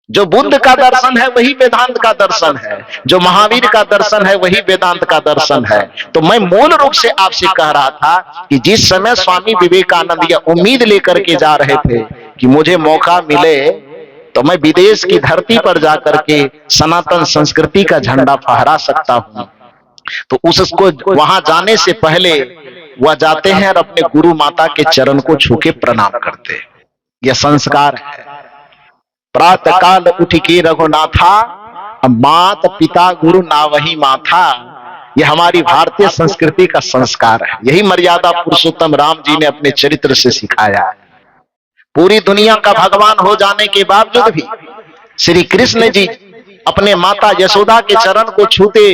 जो बुद्ध का दर्शन है वही वेदांत का दर्शन है, जो महावीर का दर्शन है वही वेदांत का दर्शन है। तो मैं मूल रूप से आपसे कह रहा था कि जिस समय स्वामी विवेकानंद यह उम्मीद लेकर के जा रहे थे कि मुझे मौका मिले तो मैं विदेश की धरती पर जाकर के सनातन संस्कृति का झंडा फहरा सकता हूं, तो उसको वहां जाने से पहले वह जाते हैं और अपने गुरु माता के चरण को छू के प्रणाम करते हैं। यह संस्कार है। प्रातः काल उठ के रघुनाथा, मात पिता गुरु नावही माथा। यह हमारी भारतीय संस्कृति का संस्कार है। यही मर्यादा पुरुषोत्तम राम जी ने अपने चरित्र से सिखाया है। पूरी दुनिया का भगवान हो जाने के बावजूद भी श्री कृष्ण जी अपने माता यशोदा के चरण को छूते,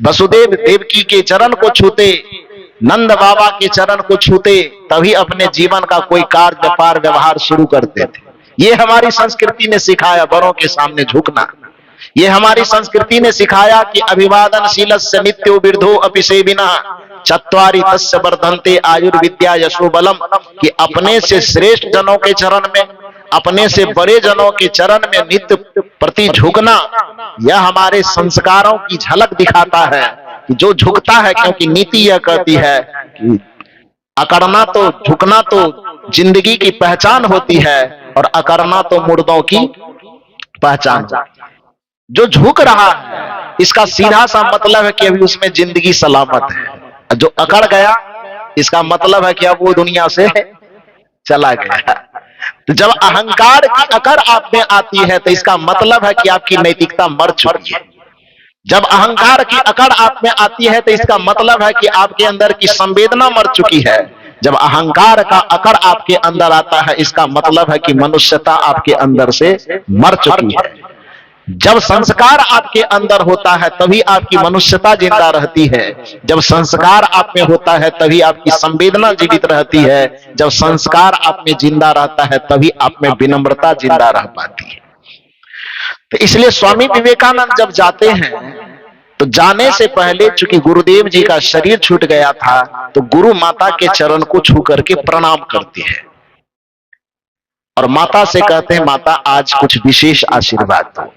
वसुदेव देवकी के चरण को छूते, नंद बाबा के चरण को छूते, तभी अपने जीवन का कोई कार्य व्यापार व्यवहार शुरू करते थे। ये हमारी संस्कृति ने सिखाया बड़ों के सामने झुकना। ये हमारी संस्कृति ने सिखाया कि अभिवादनशीलस्य नित्यो वृद्धो अपि सेविनः चत्वारि तस्य वर्धन्ते आयुर्विद्या यशो बलम, कि अपने से श्रेष्ठ जनों के चरण में, अपने से बड़े जनों के चरण में नित्य प्रति झुकना, यह हमारे संस्कारों की झलक दिखाता है कि जो झुकता है, क्योंकि नीति यह कहती है कि अकड़ना तो, झुकना तो जिंदगी की पहचान होती है और अकड़ना तो मुर्दों की पहचान। जो झुक रहा है इसका सीधा सा मतलब है कि अभी उसमें जिंदगी सलामत है। जो अकड़ गया इसका मतलब है कि अब वो दुनिया से चला गया। तो जब अहंकार की अकड़ आप में आती है तो इसका मतलब है कि आपकी नैतिकता मर चुकी है। जब अहंकार की अकड़ आप में आती है तो इसका मतलब है कि आपके अंदर की संवेदना मर चुकी है। जब अहंकार का अकड़ आपके अंदर आता है इसका मतलब है कि मनुष्यता आपके अंदर से मर चुकी है। जब संस्कार आपके अंदर होता है तभी आपकी मनुष्यता जिंदा रहती है। जब संस्कार आप में होता है तभी आपकी संवेदना जीवित रहती है। जब संस्कार आप में जिंदा रहता है तभी आप में विनम्रता जिंदा रह पाती है। तो इसलिए स्वामी विवेकानंद जब जाते हैं तो जाने से पहले चूंकि गुरुदेव जी का शरीर छूट गया था तो गुरु माता के चरण को छू करके प्रणाम करते हैं और माता से कहते हैं, माता आज कुछ विशेष आशीर्वाद दो।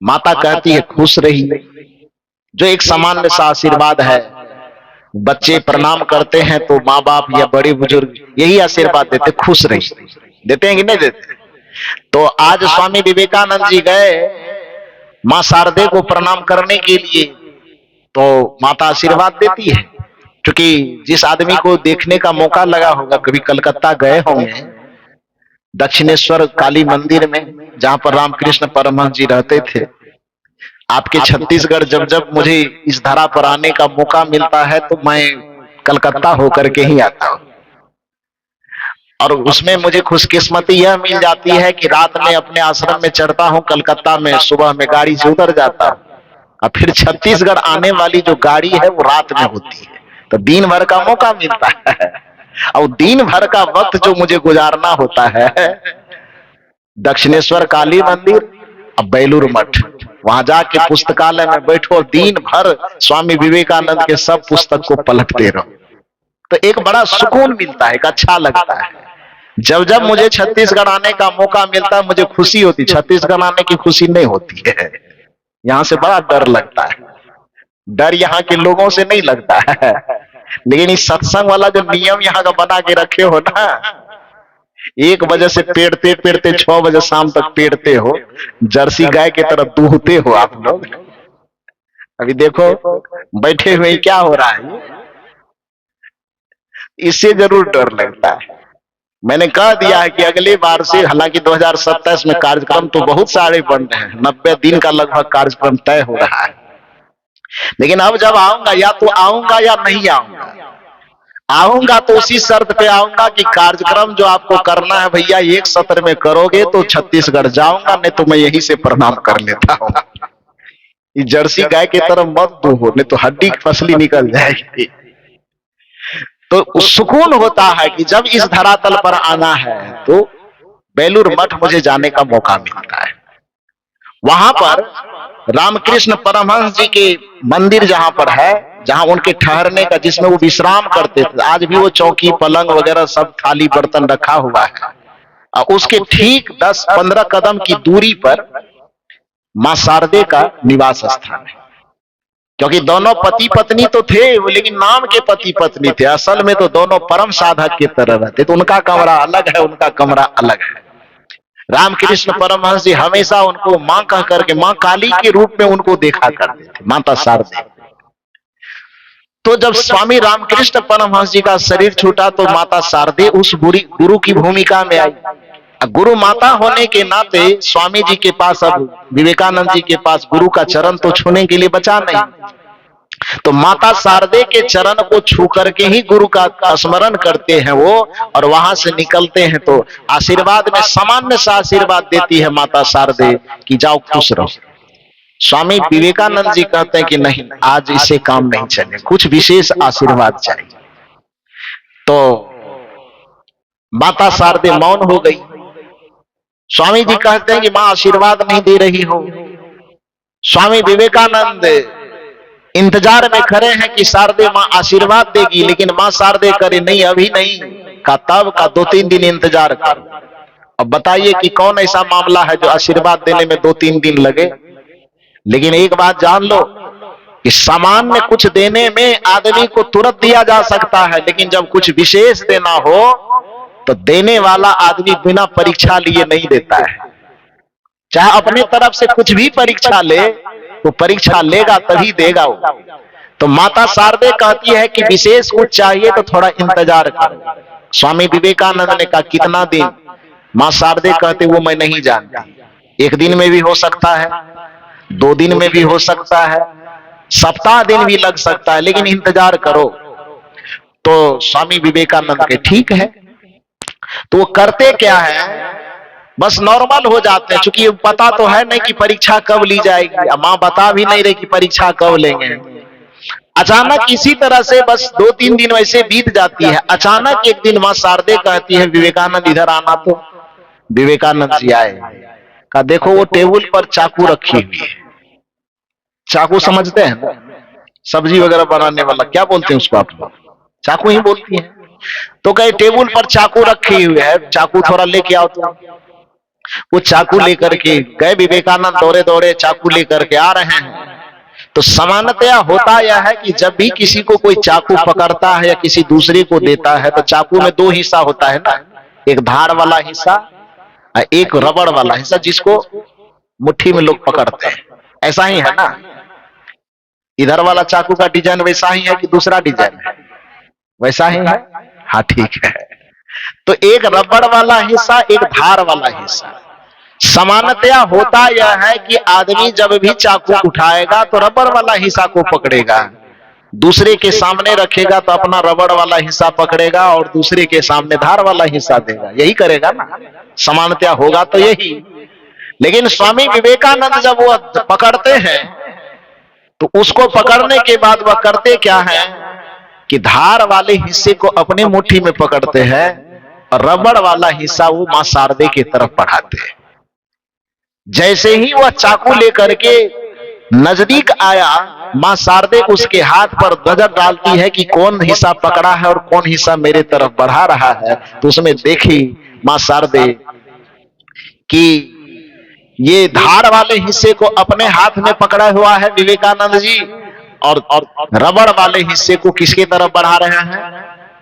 माता कहती है, खुश रही। जो एक सामान्य सा आशीर्वाद है, बच्चे प्रणाम करते हैं तो माँ बाप या बड़े बुजुर्ग यही आशीर्वाद देते, खुश रही। देते हैं कि नहीं देते? तो आज स्वामी विवेकानंद जी गए मां शारदे को प्रणाम करने के लिए, तो माता आशीर्वाद देती है। क्योंकि जिस आदमी को देखने का मौका लगा होगा, कभी कलकत्ता गए होंगे दक्षिणेश्वर काली मंदिर में जहां पर रामकृष्ण परमहंस जी रहते थे। आपके छत्तीसगढ़ जब जब मुझे इस धरा पर आने का मौका मिलता है तो मैं कलकत्ता होकर के ही आता हूं। और उसमें मुझे खुशकिस्मती यह मिल जाती है कि रात में अपने आश्रम में चढ़ता हूं कलकत्ता में, सुबह में गाड़ी से उतर जाता हूं और फिर छत्तीसगढ़ आने वाली जो गाड़ी है वो रात में होती है। तो दिन भर का मौका मिलता है और दिन भर का वक्त जो मुझे गुजारना होता है दक्षिणेश्वर काली मंदिर और बेलूर मठ, वहां जाके पुस्तकालय में बैठो, दिन भर स्वामी विवेकानंद के सब पुस्तक को पलटते रहो। तो एक बड़ा सुकून मिलता है, एक अच्छा लगता है। जब जब मुझे छत्तीसगढ़ आने का मौका मिलता है मुझे खुशी होती। छत्तीसगढ़ आने की खुशी नहीं होती है, यहां से बड़ा डर लगता है। डर यहाँ के लोगों से नहीं लगता है, लेकिन इस सत्संग वाला जो नियम यहाँ का बना के रखे हो ना, 1 बजे से पेड़ते पेड़ते 6 बजे शाम तक पेड़ते हो, जर्सी गाय की तरह दूहते हो आप लोग। अभी देखो बैठे हुए क्या हो रहा है, इससे जरूर डर लगता है। मैंने कह दिया है कि अगली बार से, हालांकि 2027 में कार्यक्रम तो बहुत सारे बन रहे हैं, 90 दिन का लगभग कार्यक्रम तय हो रहा है, लेकिन अब जब आऊंगा या तो आऊंगा या नहीं आऊंगा। आऊंगा तो उसी शर्त पे आऊंगा कि कार्यक्रम जो आपको करना है भैया 1 सत्र में करोगे तो छत्तीसगढ़ जाऊंगा, नहीं तो मैं यहीं से प्रणाम कर लेता हूं। इस जर्सी गाय की तरह मत दो, नहीं तो हड्डी फसली निकल जाएगी। तो सुकून होता है कि जब इस धरातल पर आना है तो बेलूर मठ मुझे जाने का मौका मिलता है। वहां पर रामकृष्ण परमहंस जी के मंदिर जहां पर है, जहां उनके ठहरने का, जिसमें वो विश्राम करते थे, आज भी वो चौकी पलंग वगैरह सब थाली बर्तन रखा हुआ है। और उसके ठीक 10-15 कदम की दूरी पर मां शारदे का निवास स्थान है। क्योंकि दोनों पति पत्नी तो थे, लेकिन नाम के पति पत्नी थे, असल में तो दोनों परम साधक की तरह रहते। तो उनका कमरा अलग है, उनका कमरा अलग है। रामकृष्ण परमहंस जी हमेशा उनको मां कह करके, मां काली के रूप में उनको देखा करते थे, माता शारदे। तो जब स्वामी रामकृष्ण परमहंस जी का शरीर छूटा तो माता शारदे उस गुरु की भूमिका में आई। गुरु माता होने के नाते स्वामी जी के पास, अब विवेकानंद जी के पास गुरु का चरण तो छूने के लिए बचा नहीं, तो माता शारदे के चरण को छू करके ही गुरु का स्मरण करते हैं वो, और वहां से निकलते हैं तो आशीर्वाद में सामान्य सा आशीर्वाद देती है माता शारदे कि जाओ खुश रहो। स्वामी विवेकानंद जी कहते हैं कि नहीं, आज इससे काम नहीं चले, कुछ विशेष आशीर्वाद चाहिए। तो माता शारदे मौन हो गई। स्वामी जी कहते हैं कि मां आशीर्वाद नहीं दे रही हो। स्वामी विवेकानंद इंतजार में खड़े हैं कि शारदे मां आशीर्वाद देगी, लेकिन मां शारदे करे नहीं, अभी नहीं का, तब का 2-3 दिन इंतजार करो। अब बताइए कि कौन ऐसा मामला है जो आशीर्वाद देने में 2-3 दिन लगे। लेकिन एक बात जान लो कि सामान्य कुछ देने में आदमी को तुरंत दिया जा सकता है, लेकिन जब कुछ विशेष देना हो तो देने वाला आदमी बिना परीक्षा लिए नहीं देता है। चाहे अपने तरफ से कुछ भी परीक्षा ले, वो परीक्षा लेगा तभी देगा वो। तो माता शारदे कहती है कि विशेष कुछ चाहिए तो थोड़ा इंतजार करो। स्वामी विवेकानंद ने कहा कितना दिन? मां शारदे कहते वो मैं नहीं जानती, 1 दिन में भी हो सकता है, 2 दिन में भी हो सकता है, सप्ताह दिन भी लग सकता है, लेकिन इंतजार करो। तो स्वामी विवेकानंद के ठीक है। तो वो करते क्या है, बस नॉर्मल हो जाते हैं, क्योंकि पता तो है नहीं कि परीक्षा कब ली जाएगी, मां बता भी नहीं रही कि परीक्षा कब लेंगे। अचानक इसी तरह से बस 2-3 दिन वैसे बीत जाती है। अचानक एक दिन मां शारदे कहती है विवेकानंद इधर आना। तो विवेकानंद जी आए, कहा देखो वो टेबल पर चाकू रखी हुई है। चाकू समझते हैं ना, सब्जी वगैरह बनाने वाला, क्या बोलते हैं उसको आप लोग? चाकू ही बोलती है। तो कहे टेबल पर चाकू रखी हुई है, चाकू थोड़ा लेके आओ। तो वो चाकू लेकर के गए। विवेकानंद दौड़े दौड़े चाकू लेकर के आ रहे हैं। तो सामान्यतया होता यह है कि जब भी किसी को कोई चाकू पकड़ता है या किसी दूसरे को देता है तो चाकू में 2 हिस्सा होता है ना, एक धार वाला हिस्सा और एक रबड़ वाला हिस्सा, जिसको मुट्ठी में लोग पकड़ते हैं। ऐसा ही है ना? इधर वाला चाकू का डिजाइन वैसा ही है कि दूसरा डिजाइन है? वैसा ही है। हाँ ठीक है। तो एक रबड़ वाला हिस्सा, एक धार वाला हिस्सा। सामान्यतया होता यह है कि आदमी जब भी चाकू उठाएगा तो रबड़ वाला हिस्सा को पकड़ेगा, दूसरे के सामने रखेगा तो अपना रबड़ वाला हिस्सा पकड़ेगा और दूसरे के सामने धार वाला हिस्सा देगा। यही करेगा ना, सामान्यतया होगा तो यही। लेकिन स्वामी विवेकानंद जब वो पकड़ते हैं तो उसको पकड़ने के बाद वह करते क्या है कि धार वाले हिस्से को अपने मुट्ठी में पकड़ते हैं और रबड़ वाला हिस्सा वो मां शारदे की तरफ बढ़ाते हैं। जैसे ही वह चाकू लेकर के नजदीक आया, मां शारदे उसके हाथ पर नजर डालती है कि कौन हिस्सा पकड़ा है और कौन हिस्सा मेरे तरफ बढ़ा रहा है। तो उसमें देखी मां शारदे कि ये धार वाले हिस्से को अपने हाथ में पकड़ा हुआ है विवेकानंद जी, और रबड़ वाले हिस्से को किसके तरफ बढ़ा रहे हैं?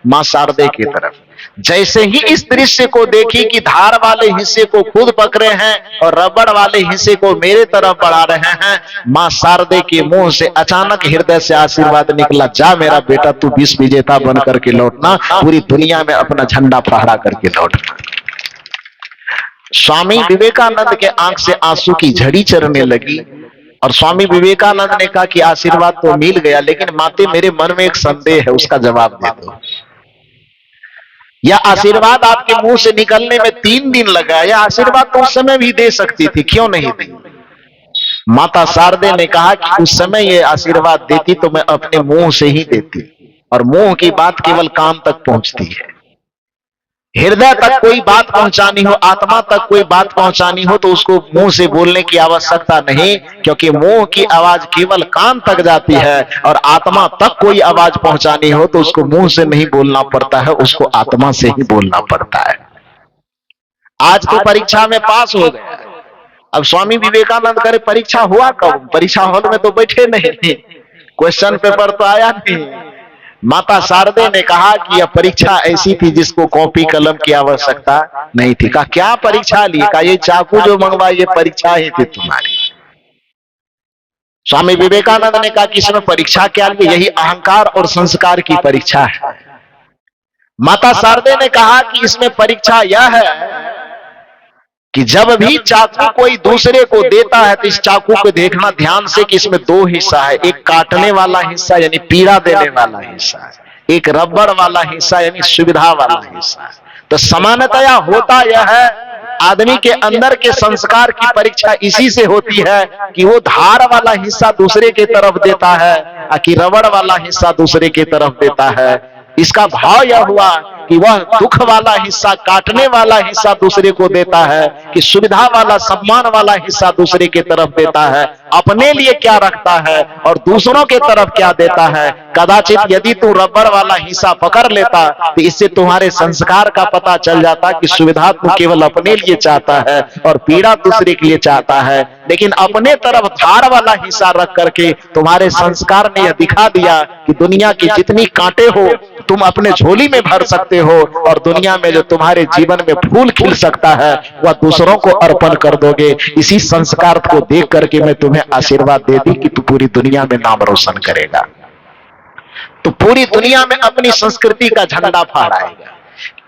मां शारदे की तरफ। जैसे ही इस दृश्य को देखी कि धार वाले हिस्से को खुद पकड़े हैं और रबड़ वाले हिस्से को मेरे तरफ बढ़ा रहे हैं, मां शारदे के मुंह से अचानक हृदय से आशीर्वाद निकला, जा मेरा बेटा तू विश्व विजेता बन करके लौटना, पूरी दुनिया में अपना झंडा फहरा करके लौटना। स्वामी विवेकानंद के आंख से आंसू की झड़ी चढ़ने लगी और स्वामी विवेकानंद ने कहा कि आशीर्वाद तो मिल गया, लेकिन माते मेरे मन में एक संदेह है, उसका जवाब दे दो। यह आशीर्वाद आपके मुंह से निकलने में 3 दिन लगा, यह आशीर्वाद तो उस समय भी दे सकती थी, क्यों नहीं दी? माता शारदे ने कहा कि उस समय ये आशीर्वाद देती तो मैं अपने मुंह से ही देती, और मुंह की बात केवल कान तक पहुंचती है। हृदय तक कोई बात पहुंचानी हो, आत्मा तक कोई बात पहुंचानी हो तो उसको मुंह से बोलने की आवश्यकता नहीं, क्योंकि मुंह की आवाज केवल कान तक जाती है, और आत्मा तक कोई आवाज पहुंचानी हो तो उसको मुंह से नहीं बोलना पड़ता है, उसको आत्मा से ही बोलना पड़ता है। आज तो परीक्षा में पास हो गया, अब स्वामी विवेकानंद करे परीक्षा हुआ कब? परीक्षा हॉल में तो बैठे नहीं, क्वेश्चन पेपर तो आया नहीं, माता शारदे ने कहा कि यह परीक्षा ऐसी थी जिसको कॉपी कलम की आवश्यकता नहीं थी। कहा क्या परीक्षा ली? कहा ये चाकू जो मंगवाई ये परीक्षा ही थी तुम्हारी। स्वामी विवेकानंद ने कहा कि इसमें परीक्षा क्या ली? यही अहंकार और संस्कार की परीक्षा है। माता शारदे ने कहा कि इसमें परीक्षा यह है कि जब भी चाकू कोई दूसरे को देता है तो इस चाकू को देखना ध्यान से कि इसमें दो हिस्सा है, एक काटने वाला हिस्सा यानी पीड़ा देने वाला हिस्सा है, एक रबड़ वाला हिस्सा यानी सुविधा वाला हिस्सा है। तो सामान्यतया होता यह है आदमी के अंदर के संस्कार की परीक्षा इसी से होती है कि वो धार वाला हिस्सा दूसरे के तरफ देता है कि रबड़ वाला हिस्सा दूसरे के तरफ देता है। इसका भाव यह हुआ कि वह दुख वाला हिस्सा, काटने वाला हिस्सा दूसरे को देता है कि सुविधा वाला, सम्मान वाला हिस्सा दूसरे के तरफ देता है। अपने लिए क्या रखता है और दूसरों के तरफ क्या देता है। कदाचित यदि तू रबड़ वाला हिस्सा पकड़ लेता तो इससे तुम्हारे संस्कार का पता चल जाता कि सुविधा तू केवल अपने लिए चाहता है और पीड़ा दूसरे के लिए चाहता है। लेकिन अपने तरफ धार वाला हिस्सा रख करके तुम्हारे संस्कार ने यह दिखा दिया कि दुनिया की जितनी कांटे हो तुम अपने झोली में भर सकते हो और दुनिया में जो तुम्हारे जीवन में फूल खिल सकता है वह दूसरों को अर्पण कर दोगे। इसी संस्कार को देख करके मैं तुम्हें आशीर्वाद दे दी कि तू पूरी दुनिया में नाम रोशन करेगा, तो पूरी दुनिया में अपनी संस्कृति का झंडा फहराएगा।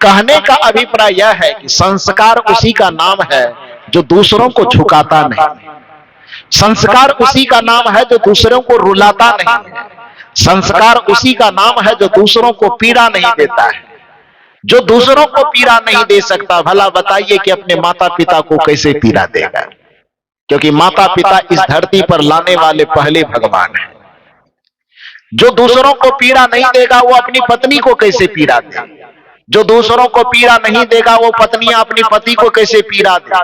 कहने का अभिप्राय यह है कि संस्कार उसी का नाम है जो दूसरों को झुकाता नहीं, संस्कार उसी का नाम है जो दूसरों को रुलाता नहीं है, संस्कार उसी का नाम है जो दूसरों को पीड़ा नहीं देता है। जो दूसरों को पीड़ा नहीं दे सकता, भला बताइए कि अपने माता पिता को कैसे पीड़ा देगा? क्योंकि माता पिता इस धरती पर लाने वाले पहले भगवान हैं। जो दूसरों को पीड़ा नहीं देगा वो अपनी पत्नी को कैसे पीड़ा दे? जो दूसरों को पीड़ा नहीं देगा वो पत्नियां अपनी पति को कैसे पीड़ा दे?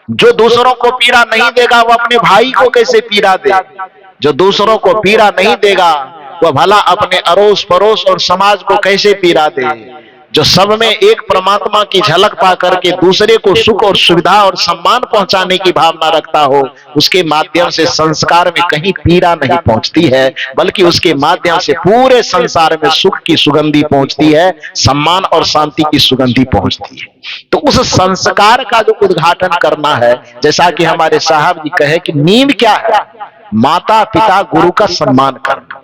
जो दूसरों को पीड़ा नहीं देगा वो अपने भाई को कैसे पीड़ा दे? जो दूसरों को पीड़ा नहीं देगा वह भला अपने अड़ोस पड़ोस और समाज को कैसे पीड़ा दे? जो सब में एक परमात्मा की झलक पा करके दूसरे को सुख और सुविधा और सम्मान पहुंचाने की भावना रखता हो, उसके माध्यम से संस्कार में कहीं पीड़ा नहीं पहुंचती है, बल्कि उसके माध्यम से पूरे संसार में सुख की सुगंधी पहुंचती है, सम्मान और शांति की सुगंधी पहुंचती है। तो उस संस्कार का जो उद्घाटन करना है, जैसा कि हमारे साहब जी कहे कि नींव क्या है? माता पिता गुरु का सम्मान करना।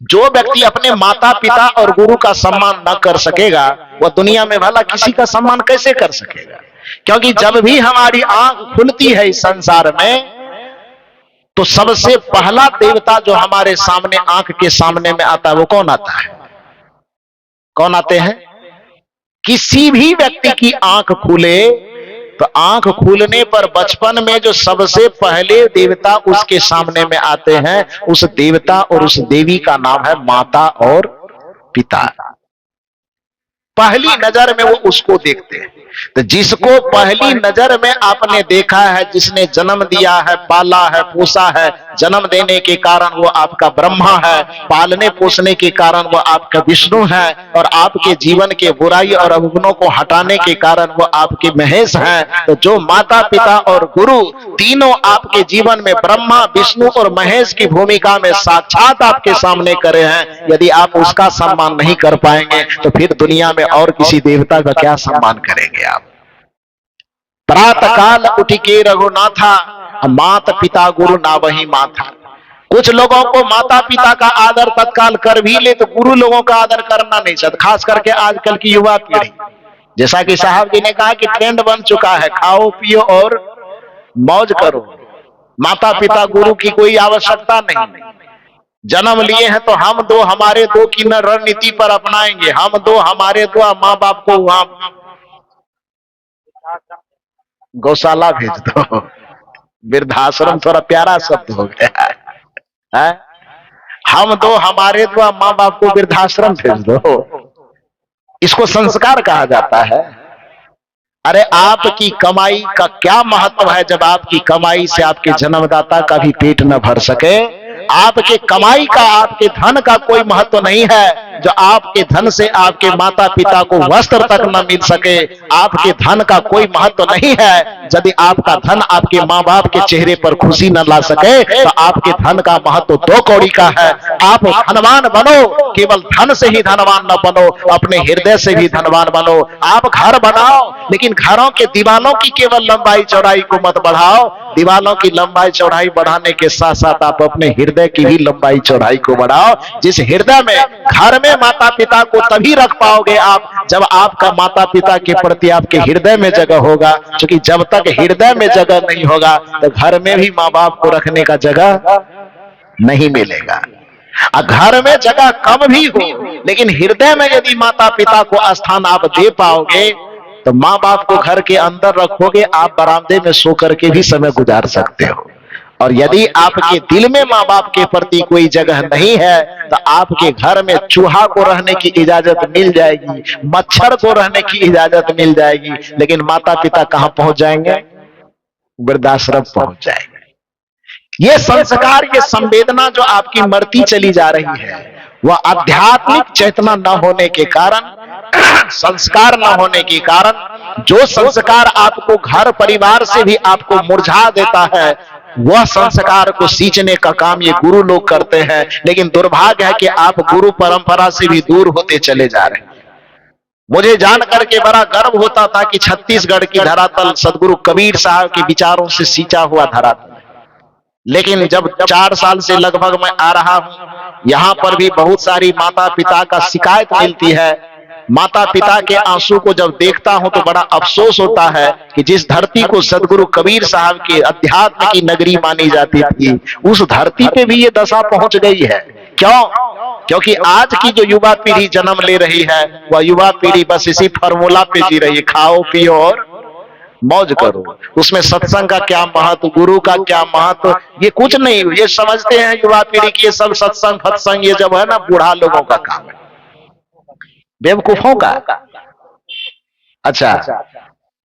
जो व्यक्ति अपने माता पिता और गुरु का सम्मान न कर सकेगा वह दुनिया में भला किसी का सम्मान कैसे कर सकेगा? क्योंकि जब भी हमारी आंख खुलती है इस संसार में तो सबसे पहला देवता जो हमारे सामने, आंख के सामने में आता है, वो कौन आता है? कौन आते हैं? किसी भी व्यक्ति की आंख खुले तो आंख खुलने पर बचपन में जो सबसे पहले देवता उसके सामने में आते हैं, उस देवता और उस देवी का नाम है माता और पिता। पहली नजर में वो उसको देखते हैं। तो जिसको पहली नजर में आपने देखा है, जिसने जन्म दिया है, पाला है, पोसा है, जन्म देने के कारण वो आपका ब्रह्मा है, पालने पोसने के कारण वो आपका विष्णु है, और आपके जीवन के बुराई और अवगुणों को हटाने के कारण वो आपके महेश हैं। तो जो माता पिता और गुरु तीनों आपके जीवन में ब्रह्मा, विष्णु और महेश की भूमिका में साक्षात आपके सामने करे हैं, यदि आप उसका सम्मान नहीं कर पाएंगे तो फिर दुनिया में और किसी देवता का क्या सम्मान करेंगे आप? प्रातः काल उठ के रघुनाथा, मात पिता गुरु ना वही माथा। कुछ लोगों को माता पिता का आदर तत्काल कर भी ले तो गुरु लोगों का आदर करना नहीं चाहते, खास करके आजकल की युवा पीढ़ी। जैसा कि साहब जी ने कहा कि ट्रेंड बन चुका है, खाओ पियो और मौज करो, माता पिता गुरु की कोई आवश्यकता नहीं। जन्म लिए हैं तो हम दो हमारे दो की न रणनीति पर अपनाएंगे, हम दो हमारे दो, माँ बाप को वहां गौशाला भेज दो। वृद्धाश्रम थोड़ा प्यारा शब्द हो गया है। हम दो हमारे दो, माँ बाप को वृद्धाश्रम भेज दो, इसको संस्कार कहा जाता है। अरे आपकी कमाई का क्या महत्व है जब आपकी कमाई से आपके जन्मदाता का भी पेट न भर सके? आपके कमाई का, आपके धन का कोई महत्व नहीं है जो आपके धन से आपके माता पिता को वस्त्र तक न मिल सके, आपके धन का कोई महत्व नहीं है। यदि आपका धन आपके माँ बाप के चेहरे पर खुशी न ला सके तो आपके धन का महत्व 2 कौड़ी का है। आप धनवान बनो, केवल धन से ही धनवान न बनो, अपने हृदय से भी धनवान बनो। आप घर बनाओ, लेकिन घरों के दीवालों की केवल लंबाई चौड़ाई को मत बढ़ाओ। दीवालों की लंबाई चौड़ाई बढ़ाने के साथ साथ आप अपने हृदय की भी लंबाई चौड़ाई को बढ़ाओ। जिस हृदय में, घर में माता पिता को तभी रख पाओगे आप जब आपका माता पिता के प्रति आपके हृदय में जगह होगा। क्योंकि जब तक हृदय में जगह नहीं होगा तो घर में भी माँ बाप को रखने का जगह नहीं मिलेगा। घर में जगह कम भी हो, लेकिन हृदय में यदि माता पिता को स्थान आप दे पाओगे तो माँ बाप को घर के अंदर रखोगे, आप बरामदे में सो करके भी समय गुजार सकते हो। और यदि आपके दिल में माँ बाप के प्रति कोई जगह नहीं है तो आपके घर में चूहा को रहने की इजाजत मिल जाएगी, मच्छर को रहने की इजाजत मिल जाएगी, लेकिन माता पिता कहां पहुंच जाएंगे? वृद्धाश्रम पहुंच जाएंगे। ये संस्कार, ये संवेदना जो आपकी मरती चली जा रही है, वह आध्यात्मिक चेतना न होने के कारण, संस्कार न होने के कारण, जो संस्कार आपको घर परिवार से भी आपको मुरझा देता है, वह संस्कार को सींचने का काम ये गुरु लोग करते हैं। लेकिन दुर्भाग्य है कि आप गुरु परंपरा से भी दूर होते चले जा रहे हैं। मुझे जान करके बड़ा गर्व होता था कि छत्तीसगढ़ की धरातल सदगुरु कबीर साहब के विचारों से सींचा हुआ धरातल। लेकिन जब 4 साल से लगभग मैं आ रहा हूं, यहां पर भी बहुत सारी माता पिता का शिकायत मिलती है। माता पिता के आंसू को जब देखता हूं तो बड़ा अफसोस होता है कि जिस धरती को सदगुरु कबीर साहब के अध्यात्म की नगरी मानी जाती थी, उस धरती पे भी ये दशा पहुंच गई है। क्यों? क्योंकि आज की जो युवा पीढ़ी जन्म ले रही है, वह युवा पीढ़ी बस इसी फार्मूला पे जी रही है, खाओ पियो और मौज करो। उसमें सत्संग का क्या महत्व, गुरु का क्या महत्व, ये कुछ नहीं। ये समझते हैं युवा पीढ़ी की ये सब सत्संग फत्संग ये जब है ना, बूढ़ा लोगों का काम है, बेवकूफों का। अच्छा,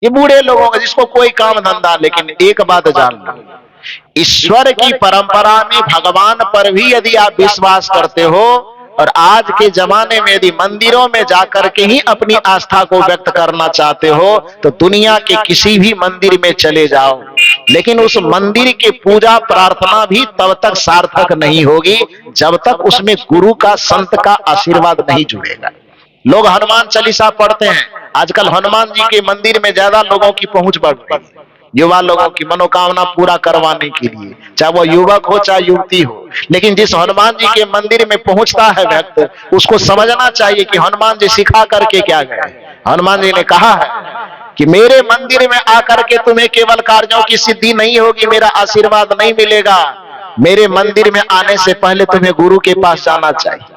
ये बूढ़े लोगों का जिसको कोई काम धंधा। लेकिन एक बात जान लो, ईश्वर की परंपरा में भगवान पर भी यदि आप विश्वास करते हो और आज के जमाने में यदि मंदिरों में जाकर के ही अपनी आस्था को व्यक्त करना चाहते हो तो दुनिया के किसी भी मंदिर में चले जाओ, लेकिन उस मंदिर की पूजा प्रार्थना भी तब तक सार्थक नहीं होगी जब तक उसमें गुरु का, संत का आशीर्वाद नहीं जुड़ेगा। लोग हनुमान चालीसा पढ़ते हैं, आजकल हनुमान जी के मंदिर में ज्यादा लोगों की पहुंच बढ़ रही है, युवा लोगों की मनोकामना पूरा करवाने के लिए, चाहे वो युवक हो चाहे युवती हो। लेकिन जिस हनुमान जी के मंदिर में पहुंचता है भक्त, उसको समझना चाहिए कि हनुमान जी सिखा करके क्या गए। हनुमान जी ने कहा है कि मेरे मंदिर में आकर के तुम्हें केवल कार्यों की सिद्धि नहीं होगी, मेरा आशीर्वाद नहीं मिलेगा। मेरे मंदिर में आने से पहले तुम्हें गुरु के पास जाना चाहिए।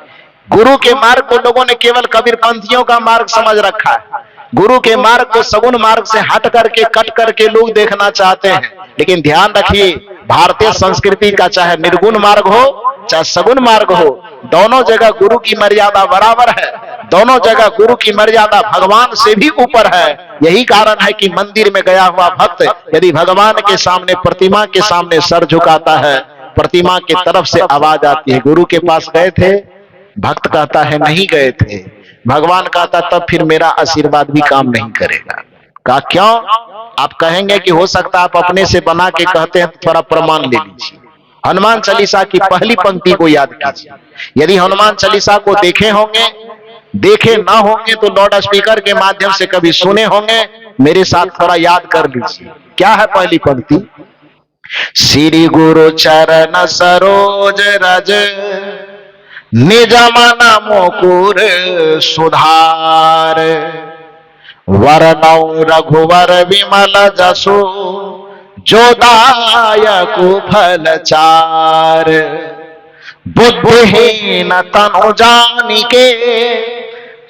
गुरु के मार्ग को लोगों ने केवल कबीरपंथियों का मार्ग समझ रखा है। गुरु के मार्ग को सगुन मार्ग से हट करके, कट करके लोग देखना चाहते हैं। लेकिन ध्यान रखिए, भारतीय संस्कृति का चाहे निर्गुण मार्ग हो चाहे सगुन मार्ग हो, दोनों जगह गुरु की मर्यादा बराबर है। दोनों जगह गुरु की मर्यादा भगवान से भी ऊपर है। यही कारण है कि मंदिर में गया हुआ भक्त यदि भगवान के सामने, प्रतिमा के सामने सर झुकाता है, प्रतिमा की तरफ से आवाज आती है, गुरु के पास गए थे? भक्त कहता है नहीं गए थे। भगवान कहता तब फिर मेरा आशीर्वाद भी काम नहीं करेगा। कहा क्यों? आप कहेंगे कि हो सकता आप अपने से बना के कहते हैं, तो थोड़ा प्रमाण ले लीजिए। हनुमान चालीसा की पहली पंक्ति को याद कीजिए। यदि हनुमान चालीसा को देखे होंगे, देखे ना होंगे तो लाउड स्पीकर के माध्यम से कभी सुने होंगे, मेरे साथ थोड़ा याद कर लीजिए। क्या है पहली पंक्ति? श्री गुरु चरण सरोज रज निज मन मुकुर सुधार, वरनौ रघुवर विमल जसु जो दायकु फल चार, बुद्धिहीन तनु जानिके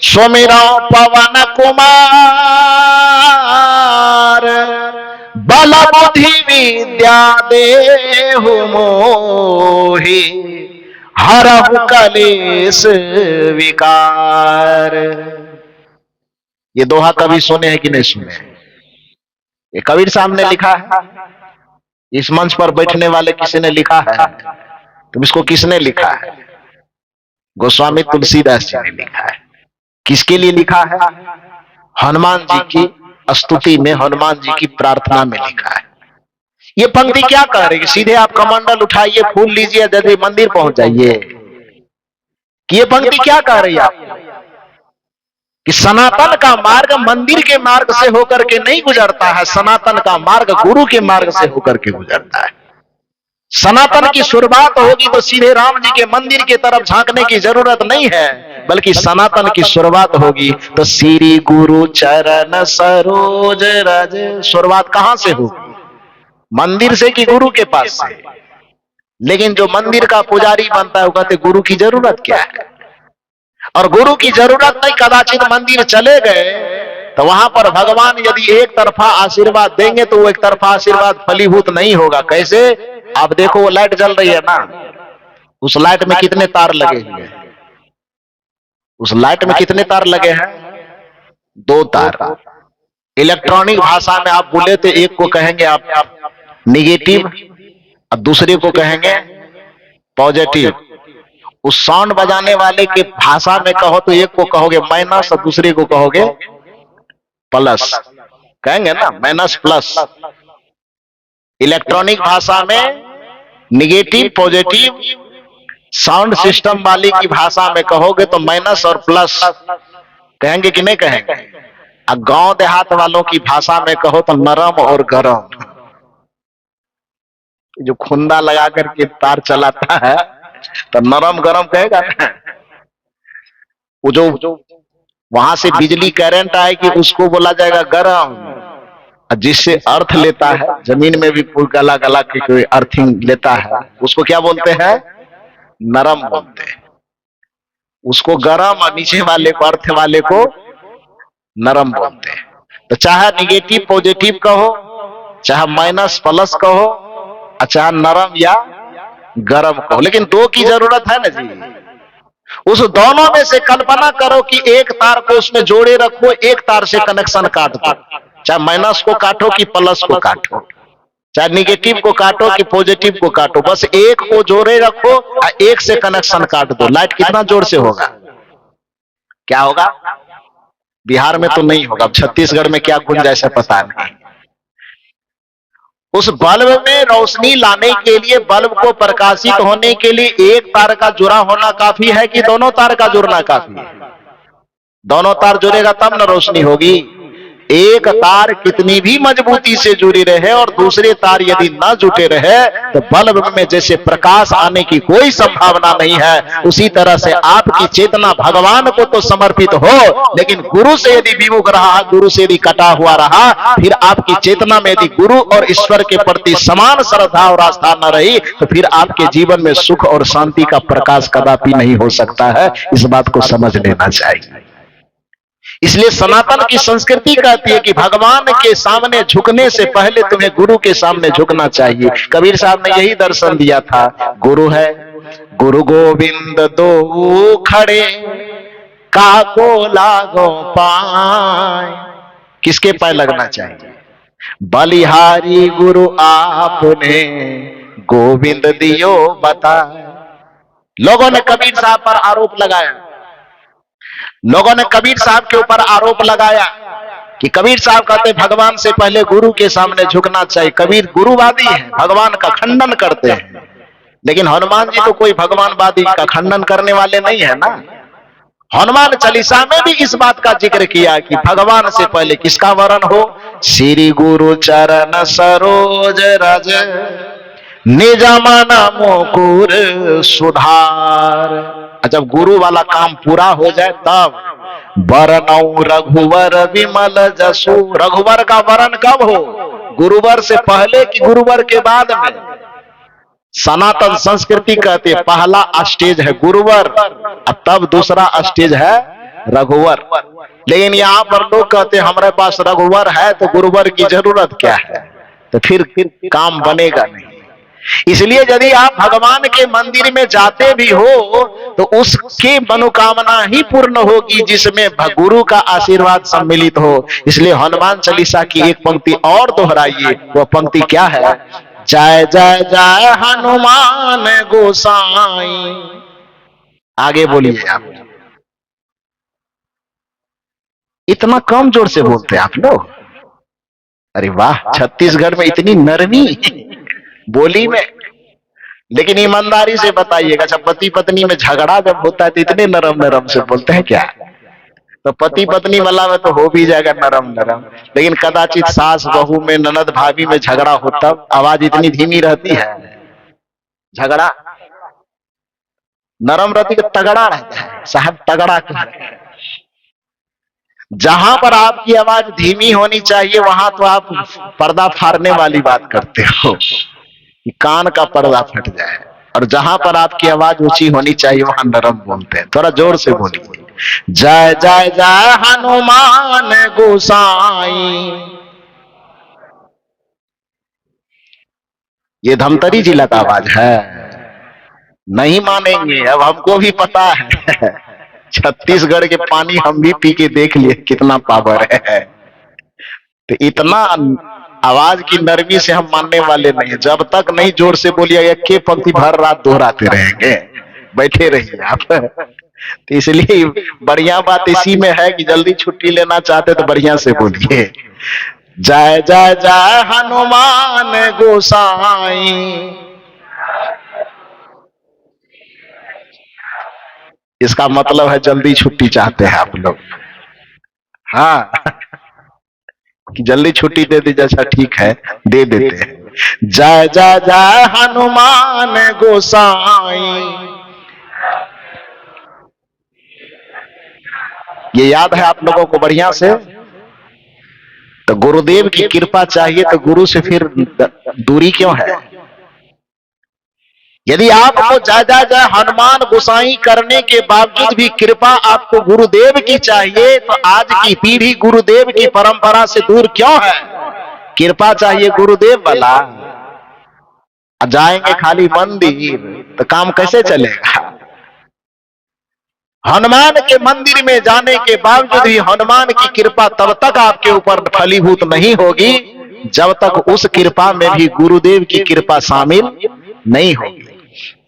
सुमिरौ पवन कुमार, बल बुद्धि विद्या देहु मोहि हरहु कलेश विकार। ये दोहा कभी सुने हैं कि नहीं सुने? ये कबीर साहब ने लिखा है। इस मंच पर बैठने वाले किसी ने लिखा है? तुम इसको किसने लिखा है? गोस्वामी तुलसीदास जी ने लिखा है। किसके लिए लिखा है? हनुमान जी की स्तुति में, हनुमान जी की प्रार्थना में लिखा है। ये पंक्ति क्या कह रही है? सीधे आप कमंडल उठाइए, फूल लीजिए, यदि मंदिर पहुंच जाइए। कि ये पंक्ति क्या कह रही है आपको? कि सनातन का मार्ग मंदिर के मार्ग से होकर के नहीं गुजरता है, सनातन का मार्ग गुरु के मार्ग से होकर के गुजरता है। सनातन की शुरुआत होगी तो सीधे राम जी के मंदिर की तरफ झांकने की जरूरत नहीं है, बल्कि सनातन की शुरुआत होगी तो श्री गुरु चरण सरोज रज। शुरुआत कहां से होगी? मंदिर से कि गुरु के पास से? लेकिन जो मंदिर का पुजारी बनता है वो कहते गुरु की जरूरत क्या है? और गुरु की जरूरत नहीं, कदाचित मंदिर चले गए तो वहां पर भगवान यदि एक तरफा आशीर्वाद देंगे तो वो एक तरफा आशीर्वाद फलीभूत नहीं होगा। कैसे? आप देखो वो लाइट जल रही है ना, उस लाइट में कितने तार लगे हुए हैं? उस लाइट में कितने तार लगे हैं? 2 तार। इलेक्ट्रॉनिक भाषा में आप बोले तो एक को कहेंगे आप निगेटिव और दूसरे को कहेंगे पॉजिटिव। उस साउंड बजाने वाले के भाषा में कहो तो एक को कहोगे माइनस और दूसरे को कहोगे प्लस, कहेंगे ना, माइनस प्लस। इलेक्ट्रॉनिक भाषा में निगेटिव पॉजिटिव, साउंड सिस्टम वाली की भाषा में कहोगे तो माइनस और प्लस कहेंगे कि नहीं कहेंगे? और गांव देहात वालों की भाषा में कहो तो नरम और गरम। जो खुंदा लगा करके तार चलाता है तो नरम गरम कहेगा ना। वो जो वहां से बिजली करंट आएगी उसको बोला जाएगा गरम। जिससे अर्थ लेता है, जमीन में भी गला गला के कोई अर्थिंग लेता है, उसको क्या बोलते हैं? नरम बोलते हैं। उसको गरम और नीचे वाले को, अर्थ वाले को नरम बोलते हैं। तो चाहे निगेटिव पॉजिटिव कहो, चाहे माइनस प्लस कहो, चाहे नरम या गरम कहो, लेकिन 2 की जरूरत है ना जी। उस दोनों में से कल्पना करो कि एक तार को उसमें जोड़े रखो, एक तार से कनेक्शन काट दो। चाहे माइनस को काटो कि प्लस को काटो, चाहे निगेटिव को काटो कि पॉजिटिव को काटो, बस एक को जोड़े रखो और एक से कनेक्शन काट दो। लाइट कितना जोर से होगा? क्या होगा? बिहार में तो नहीं होगा, छत्तीसगढ़ में क्या गुंजाइश है पता नहीं। उस बल्ब में रोशनी लाने के लिए, बल्ब को प्रकाशित होने के लिए एक तार का जुड़ा होना काफी है कि दोनों तार का जुड़ना काफी है? दोनों तार जुड़ेगा तब न रोशनी होगी। एक तार कितनी भी मजबूती से जुड़ी रहे और दूसरे तार यदि न जुटे रहे तो बल्ब में जैसे प्रकाश आने की कोई संभावना नहीं है, उसी तरह से आपकी चेतना भगवान को तो समर्पित हो, लेकिन गुरु से यदि विमुख रहा, गुरु से यदि कटा हुआ रहा, फिर आपकी चेतना में यदि गुरु और ईश्वर के प्रति समान श्रद्धा और आस्था न रही तो फिर आपके जीवन में सुख और शांति का प्रकाश कदापि नहीं हो सकता है। इस बात को समझ लेना चाहिए। इसलिए सनातन की संस्कृति कहती है कि भगवान के सामने झुकने से पहले तुम्हें गुरु के सामने झुकना चाहिए। कबीर साहब ने यही दर्शन दिया था। गुरु है गुरु गोविंद दो खड़े, काको लागो पाए। किसके पाए लगना चाहिए? बलिहारी गुरु आपने गोविंद दियो बताए। लोगों ने कबीर साहब पर आरोप लगाया, लोगों ने कबीर साहब के ऊपर आरोप लगाया कि कबीर साहब कहते भगवान से पहले गुरु के सामने झुकना चाहिए। कबीर गुरुवादी है, भगवान का खंडन करते हैं, लेकिन हनुमान जी तो कोई भगवानवादी का खंडन करने वाले नहीं है ना। हनुमान चालीसा में भी इस बात का जिक्र किया कि भगवान से पहले किसका वरण हो? श्री गुरु चरण सरोज रज, निज मन मुकुर सुधार। जब गुरु वाला काम पूरा हो जाए तब वरणौ रघुवर विमल जसु। रघुवर का वरण कब हो? गुरुवर से पहले कि गुरुवर के बाद में? सनातन संस्कृति कहती है पहला स्टेज है गुरुवर और तब दूसरा स्टेज है रघुवर। लेकिन यहाँ पर लोग कहते हैं हमारे पास रघुवर है तो गुरुवर की जरूरत क्या है? तो फिर काम बनेगा नहीं। इसलिए यदि आप भगवान के मंदिर में जाते भी हो तो उसकी मनोकामना ही पूर्ण होगी जिसमें गुरु का आशीर्वाद सम्मिलित हो। इसलिए हनुमान चालीसा की एक पंक्ति और दोहराइए। वह पंक्ति क्या है? जय जय जय हनुमान गोसाई, आगे बोलिए आप। इतना कम जोर से बोलते हैं आप लोग। अरे वाह, छत्तीसगढ़ में इतनी नरमी बोली में। लेकिन ईमानदारी से बताइएगा, जब पति पत्नी में झगड़ा जब होता है तो इतने नरम नरम से बोलते हैं क्या? तो पति पत्नी वाला में तो हो भी जाएगा नरम नरम, लेकिन कदाचित सास बहू में, ननद भाभी में झगड़ा हो तब आवाज इतनी धीमी रहती है। झगड़ा नरम रहती है, तगड़ा रहता है साहब, तगड़ा क्या है। जहां पर आपकी आवाज धीमी होनी चाहिए वहां तो आप पर्दा फाड़ने वाली बात करते हो कि कान का पर्दा फट जाए, और जहां पर आपकी आवाज ऊंची होनी चाहिए वहां नरम बोलते हैं। थोड़ा जोर से बोलिए। जय जय जय हनुमान गोसाई। ये धमतरी जिला का आवाज है, नहीं मानेंगे, अब हमको भी पता है। छत्तीसगढ़ के पानी हम भी पी के देख लिए कितना पावर है। तो इतना आवाज की नरमी से हम मानने वाले नहीं है। जब तक नहीं जोर से बोलिए, एक के पंक्ति भर रात दोहराते रहेंगे, बैठे रहिए आप। तो इसलिए बढ़िया बात इसी में है कि जल्दी छुट्टी लेना चाहते तो बढ़िया से बोलिए। जय जय जय हनुमान गोसाई। इसका मतलब है जल्दी छुट्टी चाहते हैं आप लोग। हाँ, कि जल्दी छुट्टी दे दीजिए। अच्छा ठीक है, दे देते हैं। जय जय जय हनुमान गोसाई। ये याद है आप लोगों को बढ़िया से? तो गुरुदेव की कृपा चाहिए तो गुरु से फिर दूरी क्यों है? यदि आपको जय जय जय हनुमान गोसाई करने के बावजूद भी कृपा आपको गुरुदेव की चाहिए, तो आज की पीढ़ी गुरुदेव की परंपरा से दूर क्यों है? कृपा चाहिए गुरुदेव वाला, जाएंगे खाली मंदिर तो काम कैसे चलेगा? हनुमान के मंदिर में जाने के बावजूद भी हनुमान की कृपा तब तक आपके ऊपर फलीभूत नहीं होगी जब तक उस कृपा में भी गुरुदेव की कृपा शामिल नहीं होगी।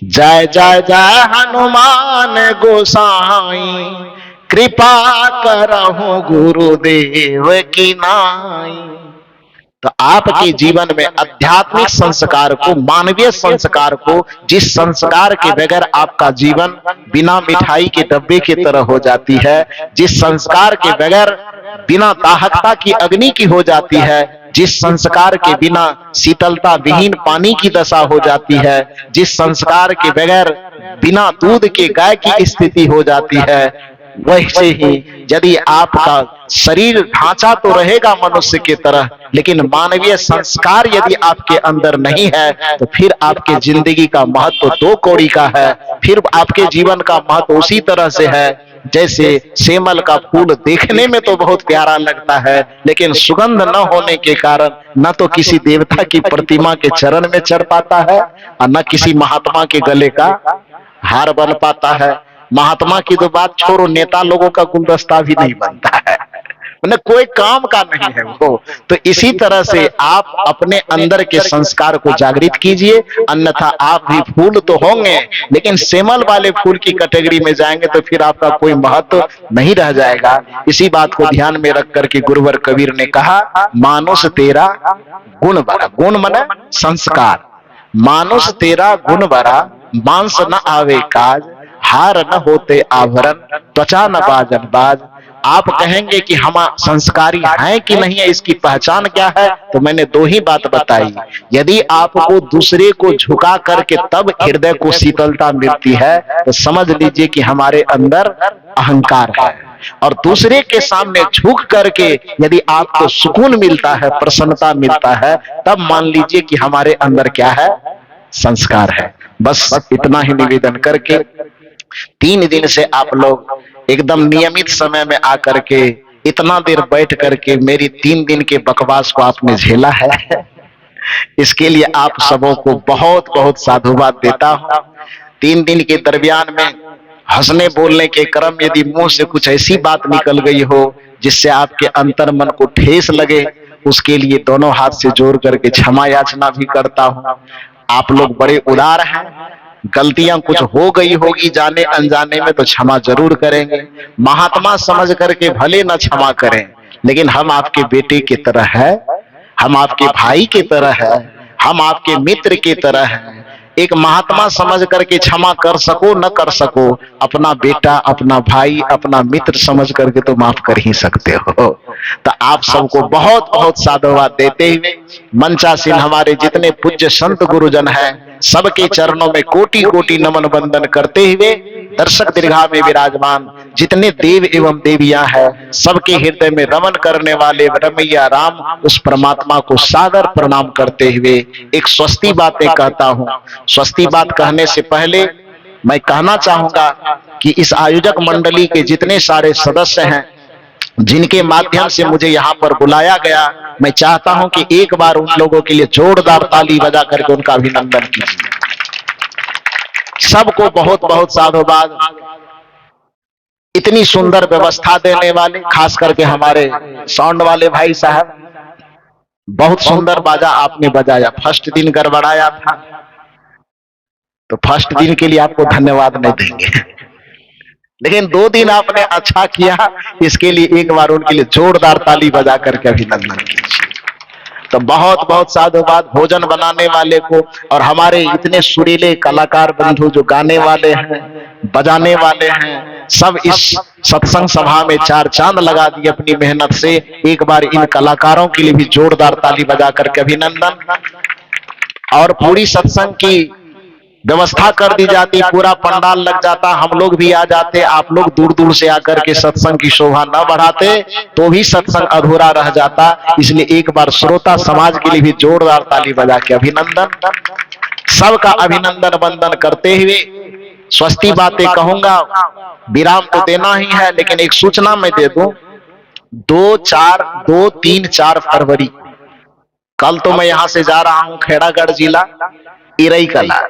जय जय जय हनुमान गोसाई, कृपा करहु गुरुदेव की नाई। तो आपके जीवन में आध्यात्मिक संस्कार को, मानवीय संस्कार को, जिस संस्कार के बगैर आपका जीवन बिना मिठाई के डब्बे की तरह हो जाती है, जिस संस्कार के बगैर बिना दाहकता की अग्नि की हो जाती है, जिस संस्कार के बिना शीतलता विहीन पानी की दशा हो जाती है, जिस संस्कार के बगैर बिना दूध के गाय की स्थिति हो जाती है, वैसे ही यदि आपका शरीर ढांचा तो रहेगा मनुष्य की तरह, लेकिन मानवीय संस्कार यदि आपके अंदर नहीं है तो फिर आपके जिंदगी का महत्व दो कौड़ी का है। फिर आपके जीवन का महत्व उसी तरह से है जैसे सेमल का फूल देखने में तो बहुत प्यारा लगता है, लेकिन सुगंध न होने के कारण न तो किसी देवता की प्रतिमा के चरण में चढ़ पाता है और न किसी महात्मा के गले का हार बन पाता है। महात्मा की तो बात छोड़ो, नेता लोगों का गुलदस्ता भी नहीं बनता है, मतलब कोई काम का नहीं है वो। तो इसी तरह से आप अपने अंदर के संस्कार को जागृत कीजिए, अन्यथा आप भी फूल तो होंगे लेकिन सेमल वाले फूल की कैटेगरी में जाएंगे तो फिर आपका कोई महत्व नहीं रह जाएगा। इसी बात को ध्यान में रख करके गुरुवर कबीर ने कहा, मानुष तेरा गुण बड़ा, गुण माने संस्कार, मानुष तेरा गुण बड़ा, मांस न आवे काज, हार न होते आभरण, त्वचा न बाजन बाज। आप कहेंगे कि हम संस्कारी हैं कि नहीं है, इसकी पहचान क्या है? तो मैंने दो ही बात बताई। यदि आपको दूसरे को झुका करके तब हृदय को शीतलता मिलती है तो समझ लीजिए कि हमारे अंदर अहंकार है, और दूसरे के सामने झुक करके यदि आपको सुकून मिलता है, प्रसन्नता मिलता है, तब मान लीजिए कि हमारे अंदर क्या है? संस्कार है। बस इतना ही निवेदन करके 3 दिन से आप लोग एकदम नियमित समय में आकर के इतना देर बैठ करके मेरी 3 दिन के बकवास को आपने झेला है, इसके लिए आप सबों को बहुत बहुत साधुवाद देता हूं। 3 दिन के दरमियान में हंसने बोलने के क्रम यदि मुंह से कुछ ऐसी बात निकल गई हो जिससे आपके अंतर मन को ठेस लगे, उसके लिए दोनों हाथ से जोड़ करके क्षमा याचना भी करता हूं। आप लोग बड़े उदार हैं, गलतियां कुछ हो गई होगी जाने अनजाने में तो क्षमा जरूर करेंगे। महात्मा समझ करके भले न क्षमा करें, लेकिन हम आपके बेटे की तरह है, हम आपके भाई की तरह है, हम आपके मित्र की तरह है। एक महात्मा समझ करके क्षमा कर सको न कर सको, अपना बेटा, अपना भाई, अपना मित्र समझ करके तो माफ कर ही सकते हो। तो आप सबको बहुत बहुत साधुवाद देते हुए, मंचासीन हमारे जितने पूज्य संत गुरुजन हैं, सबके चरणों में कोटि कोटि नमन वंदन करते हुए, दर्शक दीर्घा में विराजमान जितने देव एवं देवियां हैं, सबके हृदय में रमन करने वाले रमैया राम उस परमात्मा को सादर प्रणाम करते हुए एक स्वस्ति बातें कहता हूं। स्वस्ति बात कहने से पहले मैं कहना चाहूंगा कि इस आयोजक मंडली के जितने सारे सदस्य हैं, जिनके माध्यम से मुझे यहाँ पर बुलाया गया, मैं चाहता हूं कि एक बार उन लोगों के लिए जोरदार ताली बजा करके उनका अभिनंदन कीजिए। सबको बहुत बहुत साधुवाद। इतनी सुंदर व्यवस्था देने वाले, खास करके हमारे साउंड वाले भाई साहब, बहुत सुंदर बाजा आपने बजाया। फर्स्ट दिन गड़बड़ाया था, तो फर्स्ट दिन के लिए आपको धन्यवाद नहीं देंगे, लेकिन 2 दिन आपने अच्छा किया, इसके लिए एक बार उनके लिए जोरदार ताली बजा करके अभिनंदन कीजिए। तो बहुत बहुत साधुवाद भोजन बनाने वाले को, और हमारे इतने सुरीले कलाकार बंधु जो गाने वाले हैं, बजाने वाले हैं, सब इस सत्संग सभा में 4 चांद लगा दिए अपनी मेहनत से। एक बार इन कलाकारों के लिए भी जोरदार ताली बजा करके अभिनंदन। और पूरी सत्संग की व्यवस्था कर दी जाती, पूरा पंडाल लग जाता, हम लोग भी आ जाते, आप लोग दूर दूर से आकर के सत्संग की शोभा न बढ़ाते तो भी सत्संग अधूरा रह जाता। इसलिए एक बार श्रोता समाज के लिए भी जोरदार ताली बजा के अभिनंदन। सबका अभिनंदन वंदन करते हुए स्वस्ति बातें कहूंगा। विराम तो देना ही है, लेकिन एक सूचना मैं दे दूं, 2, 3, 4 फरवरी, कल तो मैं यहां से जा रहा हूं खेड़ागढ़ जिला इरई कला,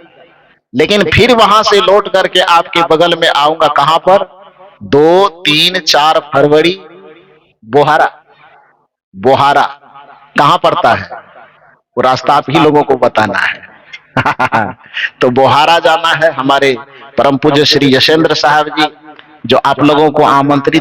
लेकिन फिर वहां से लौट करके आपके बगल में आऊंगा। कहां पर? 2, 3, 4 फरवरी बोहारा। बोहारा कहां पड़ता है वो रास्ता आप ही लोगों को बताना है। तो बोहारा जाना है। हमारे परम पूज्य श्री यशेंद्र साहब जी, जो आप लोगों को आमंत्रित